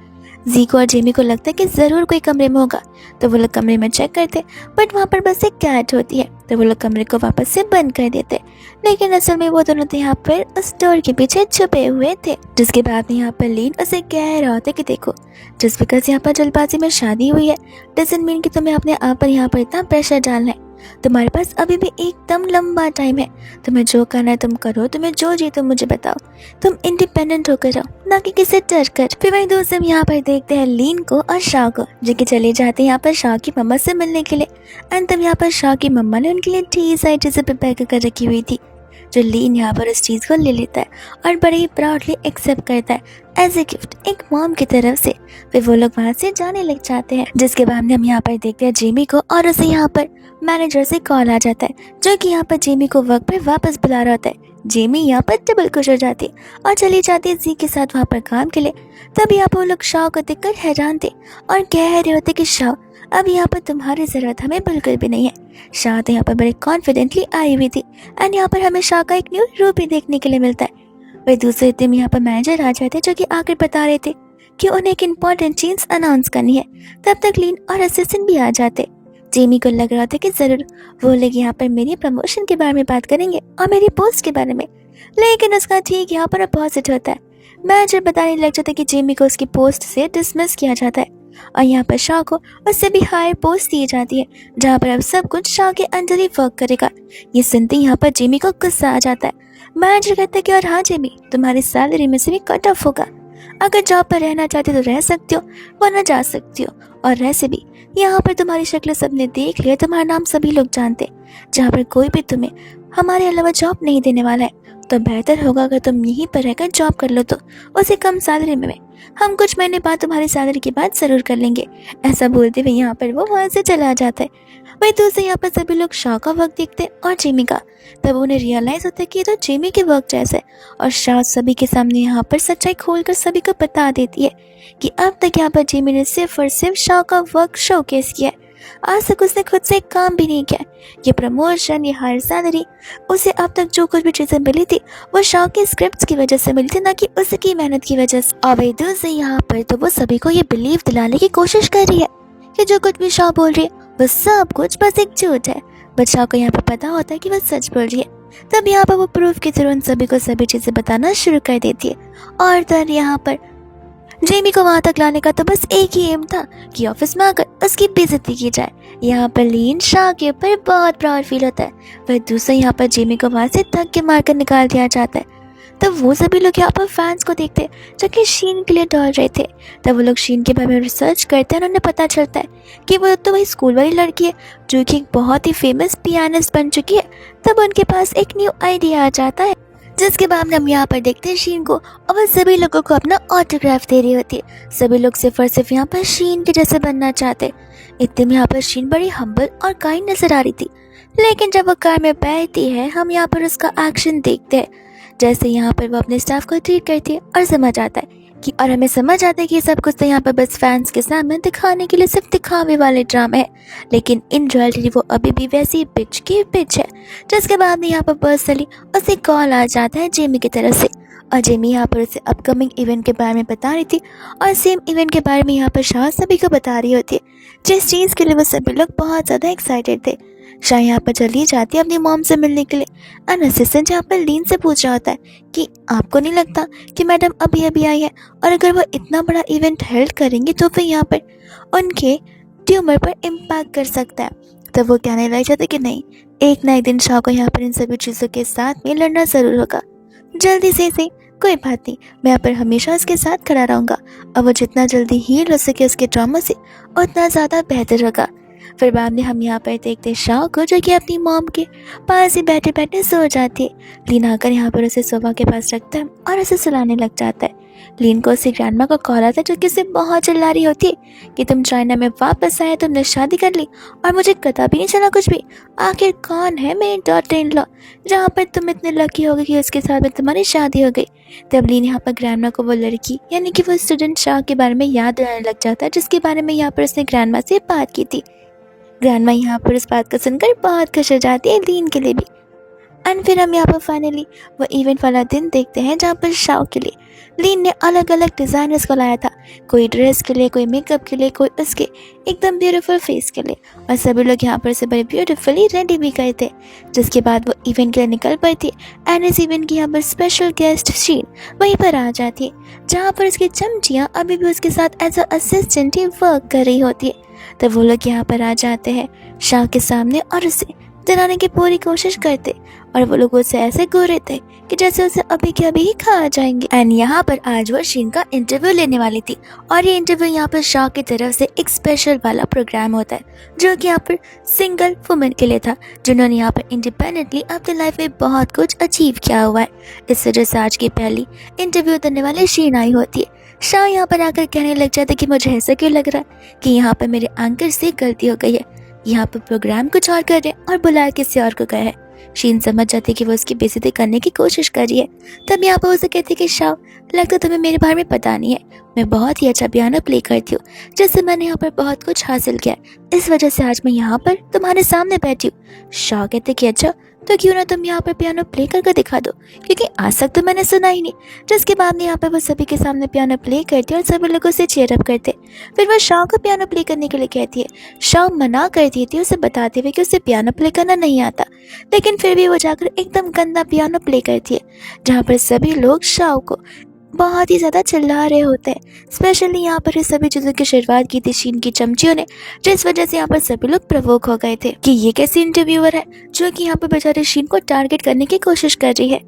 जी को और जेमी को लगता है कि ज़रूर कोई कमरे में होगा, तो वो लोग कमरे में चेक करते, बट वहाँ पर बस एक कैट होती है, तो वो लोग कमरे को वापस से बंद कर देते। लेकिन असल में वो दोनों तो यहाँ पर उस डोर के पीछे छुपे हुए थे। जिसके बाद यहाँ पर लीन उसे कह रहा होता कि देखो, जस्ट बिकॉज यहाँ पर जल्दबाजी में शादी हुई है डजंट मीन कि तुम्हें अपने आप पर यहाँ पर इतना प्रेशर डालना है। तुम्हारे पास अभी भी एकदम लंबा टाइम है, तुम्हें जो करना है तुम करो, तुम्हें जो जी तुम मुझे बताओ, तुम इंडिपेंडेंट होकर रहो, ना कि किसी डर कर। फिर वही दोस्त हम यहाँ पर देखते हैं लीन को और शाओ को, जो कि चले जाते हैं यहाँ पर शाओ की मम्मा से मिलने के लिए। एंड तब यहाँ पर शाओ की मम्मा ने उनके लिए ढेर सारी चीजें प्रिपेयर कर रखी हुई थी, जो लीन यहाँ पर उस चीज़ को ले लेता है और बड़े ही प्राउडली एक्सेप्ट करता है एज ए गिफ्ट एक मॉम की तरफ से। फिर वो लोग वहाँ से जाने लग जाते हैं। जिसके बाद हम यहाँ पर देखते हैं जेमी को, और उसे यहाँ पर मैनेजर से कॉल आ जाता है, जो कि यहाँ पर जेमी को वर्क पे वापस बुला रहा होता है। जेमी यहाँ पर डबल खुश हो जाती है और चली जाती है जी के साथ वहाँ पर काम के लिए। तब यहाँ पर वो लोग शाओ को देखकर हैरान थे और कह रहे होते कि शाओ, अब यहाँ पर तुम्हारी ज़रूरत हमें बिल्कुल भी नहीं है। शाओ तो यहाँ पर बड़े कॉन्फिडेंटली आई हुई थी। एंड यहाँ पर हमें शाओ का एक न्यू रूप भी देखने के लिए मिलता है। वही दूसरे दिन यहाँ पर मैनेजर आ जाते, जो कि आकर बता रहे थे कि उन्हें एक इम्पॉर्टेंट चीज अनाउंस करनी है। तब तक लीन और असिस्टेंट भी आ जाते। जेमी को लग रहा था कि जरूर वो लोग यहाँ पर मेरी प्रमोशन के बारे में बात करेंगे और मेरी पोस्ट के बारे में, लेकिन उसका ठीक यहाँ पर अपोजिट होता है। मैनेजर बताने लग जाता है कि जेमी को उसकी पोस्ट से डिसमिस किया जाता है और यहाँ पर शाओ को उससे भी हायर पोस्ट दी जाती है, जहाँ पर अब सब कुछ शाओ के अंडर ही वर्क करेगा। ये सुनते ही यहाँ पर जेमी को गुस्सा आ जाता है। मैनेजर कहता है कि और हाँ जेमी, तुम्हारी सैलरी में से भी कट ऑफ होगा। अगर जॉब पर रहना चाहती तो रह सकती हो, वरना जा सकती हो। और वैसे भी यहाँ पर तुम्हारी शक्ल सबने देख लिया, तुम्हारा नाम सभी लोग जानते, जहाँ पर कोई भी तुम्हें हमारे अलावा जॉब नहीं देने वाला है। तो बेहतर होगा अगर तुम यहीं पर रहकर जॉब कर लो, तो उसे कम सैलरी में हम कुछ महीने बाद तुम्हारी सैलरी की बात जरूर कर लेंगे। ऐसा बोलते हुए यहाँ पर वो वहाँ से चला जाता है। वही दूसरे यहाँ पर सभी लोग शाओ का वर्क देखते और जेमी का। तब उन्हें रियलाइज होता है कि ये तो जेमी के वर्क जैसा है। और शाओ सभी के सामने यहाँ पर सच्चाई खोलकर सभी को बता देती है कि अब तक यहाँ पर जेमी ने सिर्फ और सिर्फ शाओ का वर्क शोकेस किया है। आज तक उसने खुद से काम भी नहीं किया। ये प्रमोशन, ये हायर सैलरी, उसे अब तक जो कुछ भी चीजें मिली थी वो शाओ के स्क्रिप्ट्स की वजह से मिली थी, ना कि उसकी मेहनत की वजह से। और वही दूसरे यहाँ पर तो वो सभी को ये बिलीव दिलाने की कोशिश कर रही है कि जो कुछ भी शाओ बोल रही है वो सब कुछ बस एक झूठ है। बट शाओ को यहाँ पर पता होता है कि वो सच बोल रही है। तब यहाँ पर वो प्रूफ के थ्रू उन सभी को सभी चीजें बताना शुरू कर देती है। और तब यहाँ पर जेमी को वहां तक लाने का तो बस एक ही एम था कि ऑफिस में आकर उसकी बेइज्जती की जाए। यहाँ पर लीन शाह के ऊपर बहुत प्राउड फील होता है। वह दूसरा यहाँ पर जेमी को वहां से धक्के मारकर निकाल दिया जाता है। तब वो सभी लोग यहाँ पर फैंस को देखते जो कि शीन के लिए दौड़ रहे थे। तब वो लोग शीन के बारे में रिसर्च करते हैं और उन्हें पता चलता है कि वो तो वही स्कूल वाली लड़की है जो कि एक बहुत ही फेमस पियानिस्ट बन चुकी है। तब उनके पास एक न्यू आइडिया आ जाता है, जिसके बाद हम यहाँ पर देखते हैं शीन को और वो सभी लोगों को अपना ऑटोग्राफ दे रही होती है। सभी लोग सिर्फ और सिर्फ यहाँ पर शीन के जैसे बनना चाहते। इतने में यहाँ पर शीन बड़ी हम्बल और काइंड नजर आ रही थी, लेकिन जब वो कार में बैठती है हम यहाँ पर उसका एक्शन देखते हैं, जैसे यहाँ पर वो अपने स्टाफ को ट्रीट करती है और समझ आता है कि और हमें समझ आता है कि सब कुछ तो यहाँ पर बस फैंस के सामने दिखाने के लिए सिर्फ दिखावे वाले ड्रामे है, लेकिन इन रियलिटी वो अभी भी वैसी पिच की पिच है। जिसके बाद यहाँ पर पर्सनली उसे कॉल आ जाता है जेमी की तरफ से और जेमी यहाँ पर उसे अपकमिंग इवेंट के बारे में बता रही थी और सेम इवेंट के बारे में यहाँ पर शाह सभी को बता रही होती है, जिस चीज़ के लिए वो सभी लोग बहुत ज़्यादा एक्साइटेड थे। शाह यहाँ पर चली जाती है अपनी मॉम से मिलने के लिए एंड असिस्टेंट यहाँ पर लीन से पूछ रहा होता है कि आपको नहीं लगता कि मैडम अभी अभी आई है और अगर वो इतना बड़ा इवेंट हेल्ड करेंगी तो फिर यहाँ पर उनके ट्यूमर पर इम्पैक्ट कर सकता है। तो वो कहने लग जाते कि नहीं, एक ना एक दिन शाह को यहाँ पर इन सभी चीज़ों के साथ में लड़ना ज़रूर होगा। जल्दी से सही, कोई बात नहीं, मैं यहाँ पर हमेशा उसके साथ खड़ा रहूँगा और वो जितना जल्दी हील हो सके उसके ट्रॉमा से उतना ज़्यादा बेहतर होगा। फिर बाद में हम यहाँ पर देखते शाह को जो कि अपनी मॉम के पास ही बैठे बैठे सो जाती है। लीन आकर यहाँ पर उसे सोफा के पास रखता है और उसे सुलाने लग जाता है। लीन को उसकी ग्रैंडमा का कॉल आता है जो कि उसे बहुत चिल्ला रही होती है कि तुम चाइना में वापस आए, तुमने शादी कर ली और मुझे पता भी नहीं चला कुछ भी। आखिर कौन है मेरी डॉटर इन लॉ जहाँ पर तुम इतने लकी हो गए कि उसके साथ में तुम्हारी शादी हो गई। तब लीन यहाँ पर ग्रैंडमा को वो लड़की यानी कि वो स्टूडेंट शाह के बारे में याद दिलाने लग जाता है, जिसके बारे में यहाँ पर उसने ग्रैंडमा से बात की थी। ग्रैंडमा यहाँ पर इस बात को सुनकर बहुत खुश हो जाती है लीन के लिए भी। एंड फिर हम यहाँ पर फाइनली वो इवेंट वाला दिन देखते हैं जहाँ पर शाह के लिए लीन ने अलग अलग डिज़ाइनर्स को लाया था, कोई ड्रेस के लिए, कोई मेकअप के लिए, कोई उसके एकदम ब्यूटीफुल फेस के लिए, और सभी लोग यहाँ पर से बड़े ब्यूटीफुली रेडी भी गए थे। जिसके बाद वो इवेंट के लिए निकल पड़ी थी एंड इस इवेंट की यहाँ पर स्पेशल गेस्ट शीन वहीं पर आ जाती है, जहाँ पर उसकी चमचियाँ अभी भी उसके साथ एज अ असिस्टेंट ही वर्क कर रही होती है। तब वो लोग यहाँ पर आ जाते हैं शाह के सामने और उसे डराने की पूरी कोशिश करते और वो लोग उसे ऐसे घूरे थे कि जैसे उसे अभी के अभी ही खा जाएंगे। एंड यहाँ पर आज वो शीन का इंटरव्यू लेने वाली थी और ये इंटरव्यू यहाँ पर शाह की तरफ से एक स्पेशल वाला प्रोग्राम होता है जो कि यहाँ पर सिंगल वुमेन के लिए था, जिन्होंने यहाँ पर इंडिपेंडेंटली अपनी लाइफ में बहुत कुछ अचीव किया हुआ है। इस वजह से आज की पहली इंटरव्यू देने वाली शीन आई होती है। शाह यहाँ पर आकर कहने लग जाता है कि मुझे ऐसा क्यों लग रहा है कि यहाँ पर मेरे एंकर से गलती हो गई है, यहाँ पर प्रोग्राम कुछ और कर रहे हैं और बुलाया किसी और को गया है। शीन समझ जाती है कि वो उसकी बेइज्जती करने की कोशिश कर रही है। तब यहाँ पर उसे कहती है कि शाह, लगता तुम्हें मेरे बारे में पता नहीं है, मैं बहुत ही अच्छा पियानो प्ले करती हूँ, जिससे मैंने यहाँ पर बहुत कुछ हासिल किया है, इस वजह से आज मैं यहाँ पर तुम्हारे सामने बैठी हूँ। शाह कहते कि अच्छा, तो क्यों ना तुम यहाँ पर पियानो प्ले करके दिखा दो, क्योंकि आज तक तो मैंने सुना ही नहीं। जिसके बाद में यहाँ पर वो सभी के सामने पियानो प्ले करती है और सभी लोगों से चीयर अप करते। फिर वो शाह को पियानो प्ले करने के लिए कहती है। शाह मना करती थी उसे बताते हुए कि उसे पियानो प्ले करना नहीं आता, लेकिन फिर भी वो जाकर एकदम गंदा पियानो प्ले करती है, जहाँ पर सभी लोग शाह को बहुत ही ज़्यादा चिल्ला रहे होते हैं। स्पेशली यहाँ पर इस सभी चीज़ों की शुरुआत की थी शीन की चमचियों ने, जिस वजह से यहाँ पर सभी लोग प्रवोक हो गए थे कि ये कैसी इंटरव्यूअर है जो कि यहाँ पर बेचारे शीन को टारगेट करने की कोशिश कर रही है।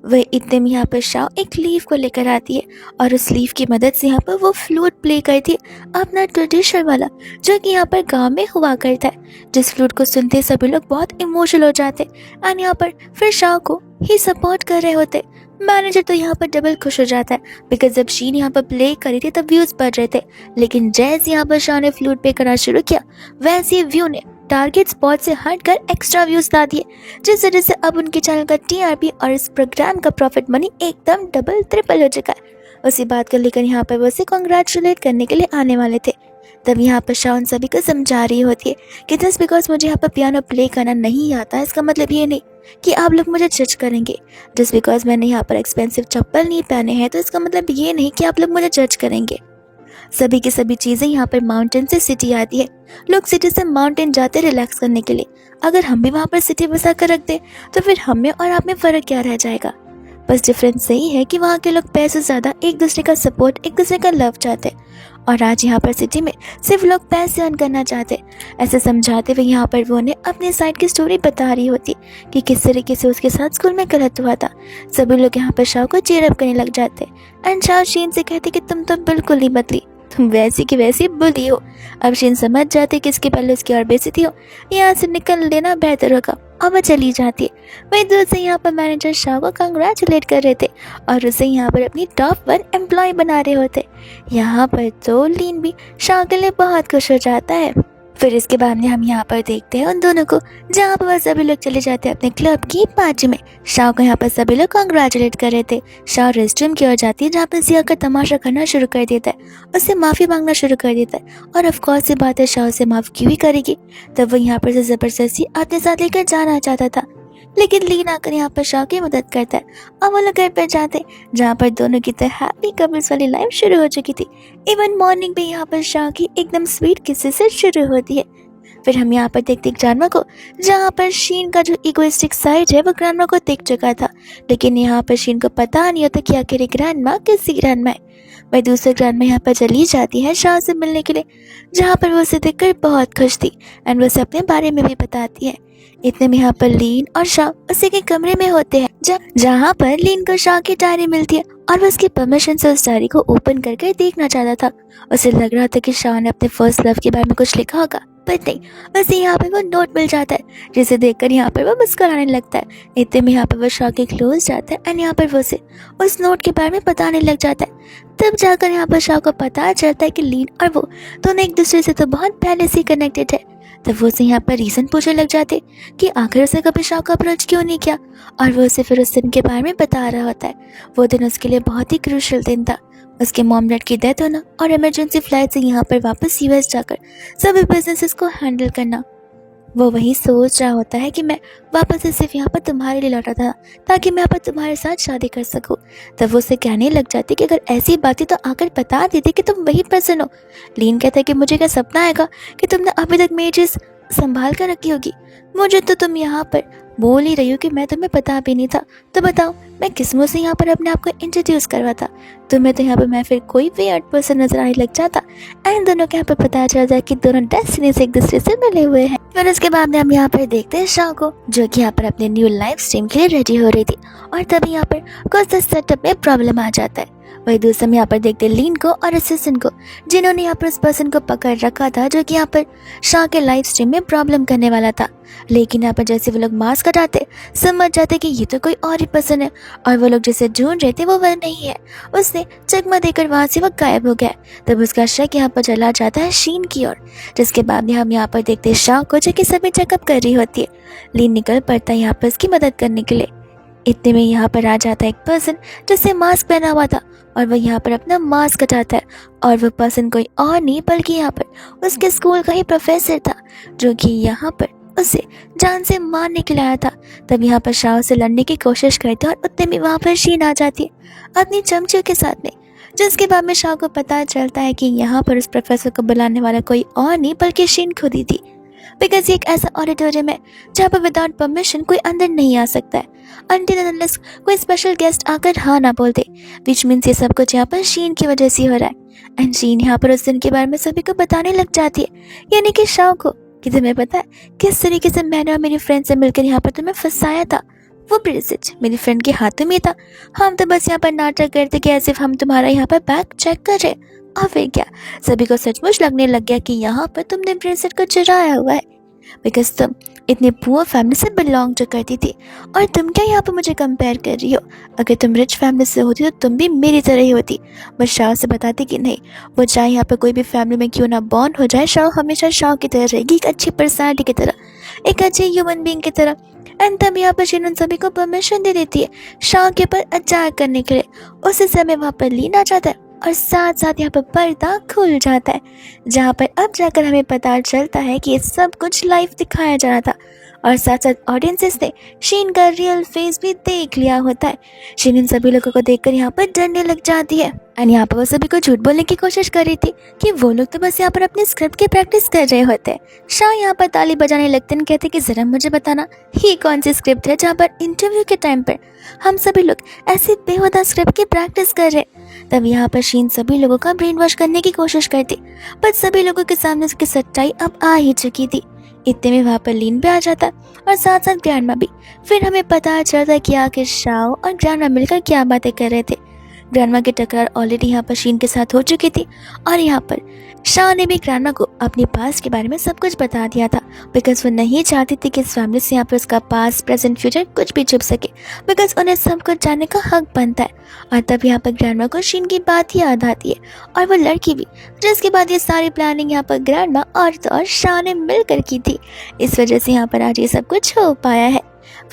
वह इतने में यहाँ पर शाह एक लीफ को लेकर आती है और उस लीफ की मदद से यहाँ पर वो फ्लूट प्ले करती है, अपना ट्रेडिशनल वाला जो कि यहाँ पर गांव में हुआ करता है। जिस फ्लूट को सुनते सभी लोग बहुत इमोशनल हो जाते एंड यहाँ पर फिर शाह को ही सपोर्ट कर रहे होते। मैनेजर तो यहाँ पर डबल खुश हो जाता है बिकॉज जब शीन यहाँ पर प्ले करी थी तब व्यूज बढ़ रहे थे, लेकिन जैसे यहाँ पर शाह ने फ्लूट प्ले करना शुरू किया वैसे व्यू ने टारगेट स्पॉट से हटकर एक्स्ट्रा व्यूज ला दिए, जिस वजह से अब उनके चैनल का टीआरपी और इस प्रोग्राम का प्रॉफिट मनी एकदम डबल ट्रिपल हो चुका है। उसी बात को लेकर यहाँ पर वो उसे कॉन्ग्रेचुलेट करने के लिए आने वाले थे। तब यहाँ पर शाह उन सभी को समझा रही होती है कि जस्ट बिकॉज मुझे यहाँ पर पियानो प्ले करना नहीं आता इसका मतलब ये नहीं कि आप लोग मुझे जज करेंगे। जस्ट बिकॉज मैंने यहाँ पर एक्सपेंसिव चप्पल नहीं पहने हैं तो इसका मतलब ये नहीं कि आप लोग मुझे जज करेंगे। सभी की सभी चीज़ें यहाँ पर माउंटेन से सिटी आती है। लोग सिटी से माउंटेन जाते रिलैक्स करने के लिए। अगर हम भी वहाँ पर सिटी बसा कर रख दें तो फिर हम में और आप में फ़र्क क्या रह जाएगा। बस डिफरेंस यही है कि वहाँ के लोग पैसे ज़्यादा एक दूसरे का सपोर्ट, एक दूसरे का लव चाहते हैं, और आज यहाँ पर सिटी में सिर्फ लोग पैसे अर्न करना चाहते। ऐसे समझाते हुए यहाँ पर वो उन्हें अपनी साइड की स्टोरी बता रही होती कि किस तरीके से उसके साथ स्कूल में गलत हुआ था। सभी लोग यहाँ पर शाह को चीयर अप करने लग जाते एंड शाह शीन से कहती कि तुम तो बिल्कुल नहीं बदली, तुम वैसी की वैसी बुली हो। अब शीन समझ जाती कि इसके पहले उसकी और बेइज्जती हो, यहाँ से निकल लेना बेहतर होगा, और वह चली जाती है। वही दूर से यहाँ पर मैनेजर शाह को कंग्रेचुलेट कर रहे थे और उसे यहाँ पर अपनी टॉप 1 एम्प्लॉय बना रहे होते। यहाँ पर तो लीन भी शाह के लिए बहुत खुश हो जाता है। फिर इसके बाद में हम यहाँ पर देखते हैं उन दोनों को, जहाँ पर सभी लोग चले जाते हैं अपने क्लब की पार्टी में। शाह को यहाँ पर सभी लोग कंग्रेचुलेट कर रहे थे। शाह रेस्टरूम की ओर जाती है, जहाँ पर जिया का तमाशा करना शुरू कर देता है, उससे माफ़ी मांगना शुरू कर देता है, और ऑफकोर्स ये बात है शाह उसे माफ़ क्यों ही करेगी। तब वो यहाँ पर से ज़बरदस्ती अपने साथ लेकर जाना चाहता था, लेकिन लीन आकर यहाँ पर शाह की मदद करता है और वो लोग घर पर जाते, जहाँ पर दोनों की तो हैप्पी कपल्स वाली लाइफ शुरू हो चुकी थी। इवन मॉर्निंग भी यहाँ पर शाह की एकदम स्वीट किस्से से शुरू होती है। फिर हम यहाँ पर देखते हैं ग्रैंडमा को, जहाँ पर शीन का जो इगोइस्टिक साइड है वो ग्रैंडमा को दिख चुका था, लेकिन यहाँ पर शीन को पता नहीं होता कि आखिर ग्रैंडमा किसी ग्रैंडमा है। वह दूसरे ग्रैंडमा यहाँ पर चली जाती है शाह से मिलने के लिए, जहाँ पर वो उसे देखकर बहुत खुश थी एंड वो उसे अपने बारे में भी बताती है। इतने में यहाँ पर लीन और शाह उसी के कमरे में होते हैं, जहाँ पर लीन को शाह की डायरी मिलती है और वो उसकी परमिशन से उस डायरी को ओपन करके देखना चाहता था। उसे लग रहा था कि शाह ने अपने फर्स्ट लव के बारे में कुछ लिखा होगा, पर नहीं, उसे यहाँ पे वो नोट मिल जाता है, जिसे देखकर यहाँ पर वो मुस्कुराने लगता है। इतने में यहाँ पर वो शाह के क्लोज जाता है एंड यहाँ पर वो उसे उस नोट के बारे में बताने लग जाता है। तब जाकर यहाँ पर शाह को पता चलता है कि लीन और वो दोनों एक दूसरे से तो बहुत पहले से कनेक्टेड है। तब वो उसे यहाँ पर रीज़न पूछने लग जाते कि आखिर उसने कभी शाह को अप्रोच क्यों नहीं किया, और वो उसे फिर उस दिन के बारे में बता रहा होता है। वो दिन उसके लिए बहुत ही क्रूशियल दिन था, उसके मॉम डैड की डेथ होना और इमरजेंसी फ्लाइट से यहाँ पर वापस यूएस जाकर सभी बिजनेसेस को हैंडल करना। वो वही सोच रहा होता है कि मैं वापस से सिर्फ यहाँ पर तुम्हारे लिए लौटा था ताकि मैं यहाँ पर तुम्हारे साथ शादी कर सकूँ। तब वो उसे कहने लग जाती कि अगर ऐसी बातें तो आकर बता देती कि तुम वही पर्सन हो। लीन कहता है कि मुझे क्या सपना आएगा कि तुमने अभी तक मेरी चीज़ संभाल कर रखी होगी, मुझे तो तुम यहाँ पर बोल ही रही हो कि मैं तुम्हें पता भी नहीं था। तो बताओ मैं किस मुँह से यहाँ पर अपने आप को इंट्रोड्यूस करवाता, तुम्हें तो यहाँ पर मैं फिर कोई वियर्ड पर्सन नजर आने लग जाता एंड दोनों के यहाँ पर पता चल जाए कि दोनों डेस्टिनी से एक दूसरे से मिले हुए हैं। फिर उसके बाद में हम यहाँ पर देखते हैं शाह को, जो कि यहाँ पर अपने न्यू लाइव स्ट्रीम के लिए रेडी हो रही थी, और तभी यहाँ पर कुछ सेटअप में प्रॉब्लम आ जाता है। वही दूसरे में यहाँ पर देखते हैं लीन को और असिस्टेंट को, जिन्होंने यहाँ पर उस पर्सन को पकड़ रखा था जो कि यहाँ पर शाह के लाइव स्ट्रीम में प्रॉब्लम करने वाला था। लेकिन यहाँ पर जैसे वो लोग मास्क हटाते समझ जाते कि ये तो कोई और ही पर्सन है, और वो लोग जिसे ढूंढ रहे थे वो वह नहीं है। उसने चकमा देकर वहाँ से वो गायब हो गया। तब उसका शक यहाँ पर चला जाता है शीन की ओर, जिसके बाद में हम यहाँ पर देखते हैं शाह को, जो कि सभी चेकअप कर रही होती है। लीन निकल पड़ता है यहाँ पर उसकी मदद करने के लिए। इतने में यहाँ पर आ जाता है एक पर्सन जिससे मास्क पहना हुआ था, और वह यहाँ पर अपना मास्क हटाता है, और वह पर्सन कोई और नहीं बल्कि यहाँ पर उसके स्कूल का ही प्रोफेसर था, जो कि यहाँ पर उसे जान से मारने के लिए आया था। तब यहाँ पर शाह से लड़ने की कोशिश करते और उतने में वहाँ पर शीन आ जाती है अपनी चमचियों के साथ में, जिसके बाद में शाह को पता चलता है कि यहाँ पर उस प्रोफेसर को बुलाने वाला कोई और नहीं बल्कि शीन खुद ही थी। बिकॉज ये एक ऐसा ऑडिटोरियम है जहाँ पर विदाउट परमिशन कोई अंदर नहीं आ सकता है अनटिल अनलेस कोई स्पेशल गेस्ट आकर हाँ ना बोल दे, विच मीन्स ये सब कुछ यहाँ पर शीन की वजह से हो रहा है। एंड शीन यहाँ पर उस दिन के बारे में सभी को बताने लग जाती है, यानी कि शाह को, कि तुम्हें पता है किस तरीके से मैंने और मेरी फ्रेंड से मिलकर यहाँ पर तुम्हें फंसाया था। वो ब्रेसलेट मेरी फ्रेंड के हाथों में था, हम तो बस यहाँ पर नाटक करते कि ऐसे हम तुम्हारा यहाँ पर बैग चेक कर रहे, और फिर क्या सभी को सचमुच लगने लग गया कि यहाँ पर तुमने ब्रेसलेट को चुराया हुआ है, बिकॉज तुम इतने पुअर फैमिली से बिलोंग जो करती थी। और तुम क्या यहाँ पर मुझे कंपेयर कर रही हो, अगर तुम रिच फैमिली से होती तो तुम भी मेरी तरह ही होती। बस शाह से बताती कि नहीं, वो चाहे यहाँ पर कोई भी फैमिली में क्यों ना बॉर्न हो जाए, शाह हमेशा शाह की तरह रहेगी, एक अच्छी पर्सनैलिटी की तरह, एक अच्छे ह्यूमन बीइंग की तरह। एंड तब यहाँ पर शीन उन सभी को परमिशन दे देती है शाह के ऊपर अटैक करने के लिए। उसी समय वहाँ पर लीन आ जाता है और साथ साथ यहाँ पर पर्दा खुल जाता है, जहाँ पर अब जाकर हमें पता चलता है कि ये सब कुछ लाइव दिखाया जा रहा था। और साथ साथ ऑडियंसेस ने शीन का रियल फेस भी देख लिया होता है। शीन इन सभी लोगों को देखकर यहाँ पर डरने लग जाती है एंड यहाँ पर वो सभी को झूठ बोलने की कोशिश कर रही थी कि वो लोग तो बस यहाँ पर अपने स्क्रिप्ट की प्रैक्टिस कर रहे होते हैं। शाह यहाँ पर ताली बजाने लगते हैं, कहते कि जरा मुझे बताना ये कौन सी स्क्रिप्ट है जहाँ पर इंटरव्यू के टाइम पर हम सभी लोग ऐसी बेहुदा स्क्रिप्ट की प्रैक्टिस कर रहे। तब यहाँ पर शीन सभी लोगों का ब्रेन वॉश करने की कोशिश करती, पर सभी लोगों के सामने उसकी सच्चाई अब आ ही चुकी थी। इतने में वहाँ पर लीन भी आ जाता और साथ साथ ग्रैंडमा भी। फिर हमें पता चलता कि आखिर शाह और ग्रैंडमा मिलकर क्या बातें कर रहे थे। ग्रैंडमा की टकरार ऑलरेडी यहाँ पर शीन के साथ हो चुकी थी और यहाँ पर शाह ने भी ग्रैंडमा को अपने पास्ट के बारे में सब कुछ बता दिया था, बिकॉज वो नहीं चाहती थी कि इस फैमिली से यहाँ पर उसका पास्ट प्रेजेंट फ्यूचर कुछ भी छुप सके, बिकॉज उन्हें सब कुछ जानने का हक बनता है। और तब यहाँ पर ग्रैंडमा को शीन की बात याद आती है और वो लड़की भी, जिसके बाद ये सारी प्लानिंग यहाँ पर ग्रैंडमा और तो और शाह ने मिलकर की थी। इस वजह से यहाँ पर आज ये सब कुछ हो पाया है।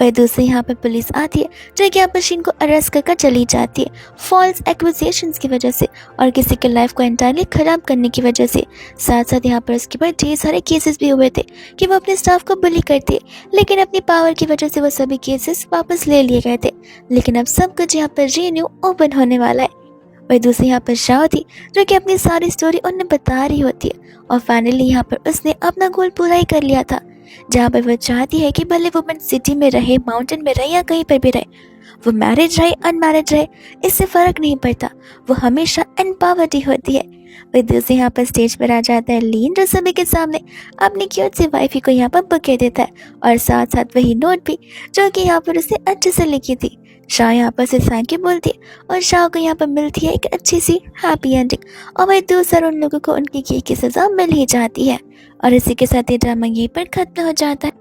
वह दूसरे यहाँ पर पुलिस आती है जो कि यहाँ पर शीन को अरेस्ट कर चली जाती है फॉल्स एक्विजिशंस की वजह से और किसी के लाइफ को एंटायरली ख़राब करने की वजह से। साथ साथ यहाँ पर उसके ऊपर ढेर सारे केसेस भी हुए थे कि वो अपने स्टाफ को बुली करती है, लेकिन अपनी पावर की वजह से वो सभी केसेस वापस ले लिए गए थे। लेकिन अब सब कुछ यहाँ पर रीन्यू ओपन होने वाला है। वह दूसरी यहाँ पर शाह थी जो कि अपनी सारी स्टोरी उन्हें बता रही होती है और फाइनली यहाँ पर उसने अपना गोल पूरा ही कर लिया था, जहाँ पर वह चाहती है कि भले वो सिटी में रहे, माउंटेन में रहे या कहीं पर भी रहे, वो मैरिज रहे अनमैरिज रहे, इससे फ़र्क नहीं पड़ता, वो हमेशा एम्पावर्ड ही होती है। वह दूसरे यहाँ पर स्टेज पर आ जाता है लीन, जो सभी के सामने अपनी क्यूट सी वाइफी को यहाँ पर बुके देता है और साथ साथ वही नोट भी जो कि यहाँ पर उसने अच्छे से लिखी थी। शाह यहाँ पर से थैंक यू बोलती है और शाह को यहाँ पर मिलती है एक अच्छी सी हैप्पी एंडिंग और वही दूसरा उन लोगों को उनकी की सज़ा मिल ही जाती है। और इसी के साथ ये ड्रामा यहीं पर खत्म हो जाता है।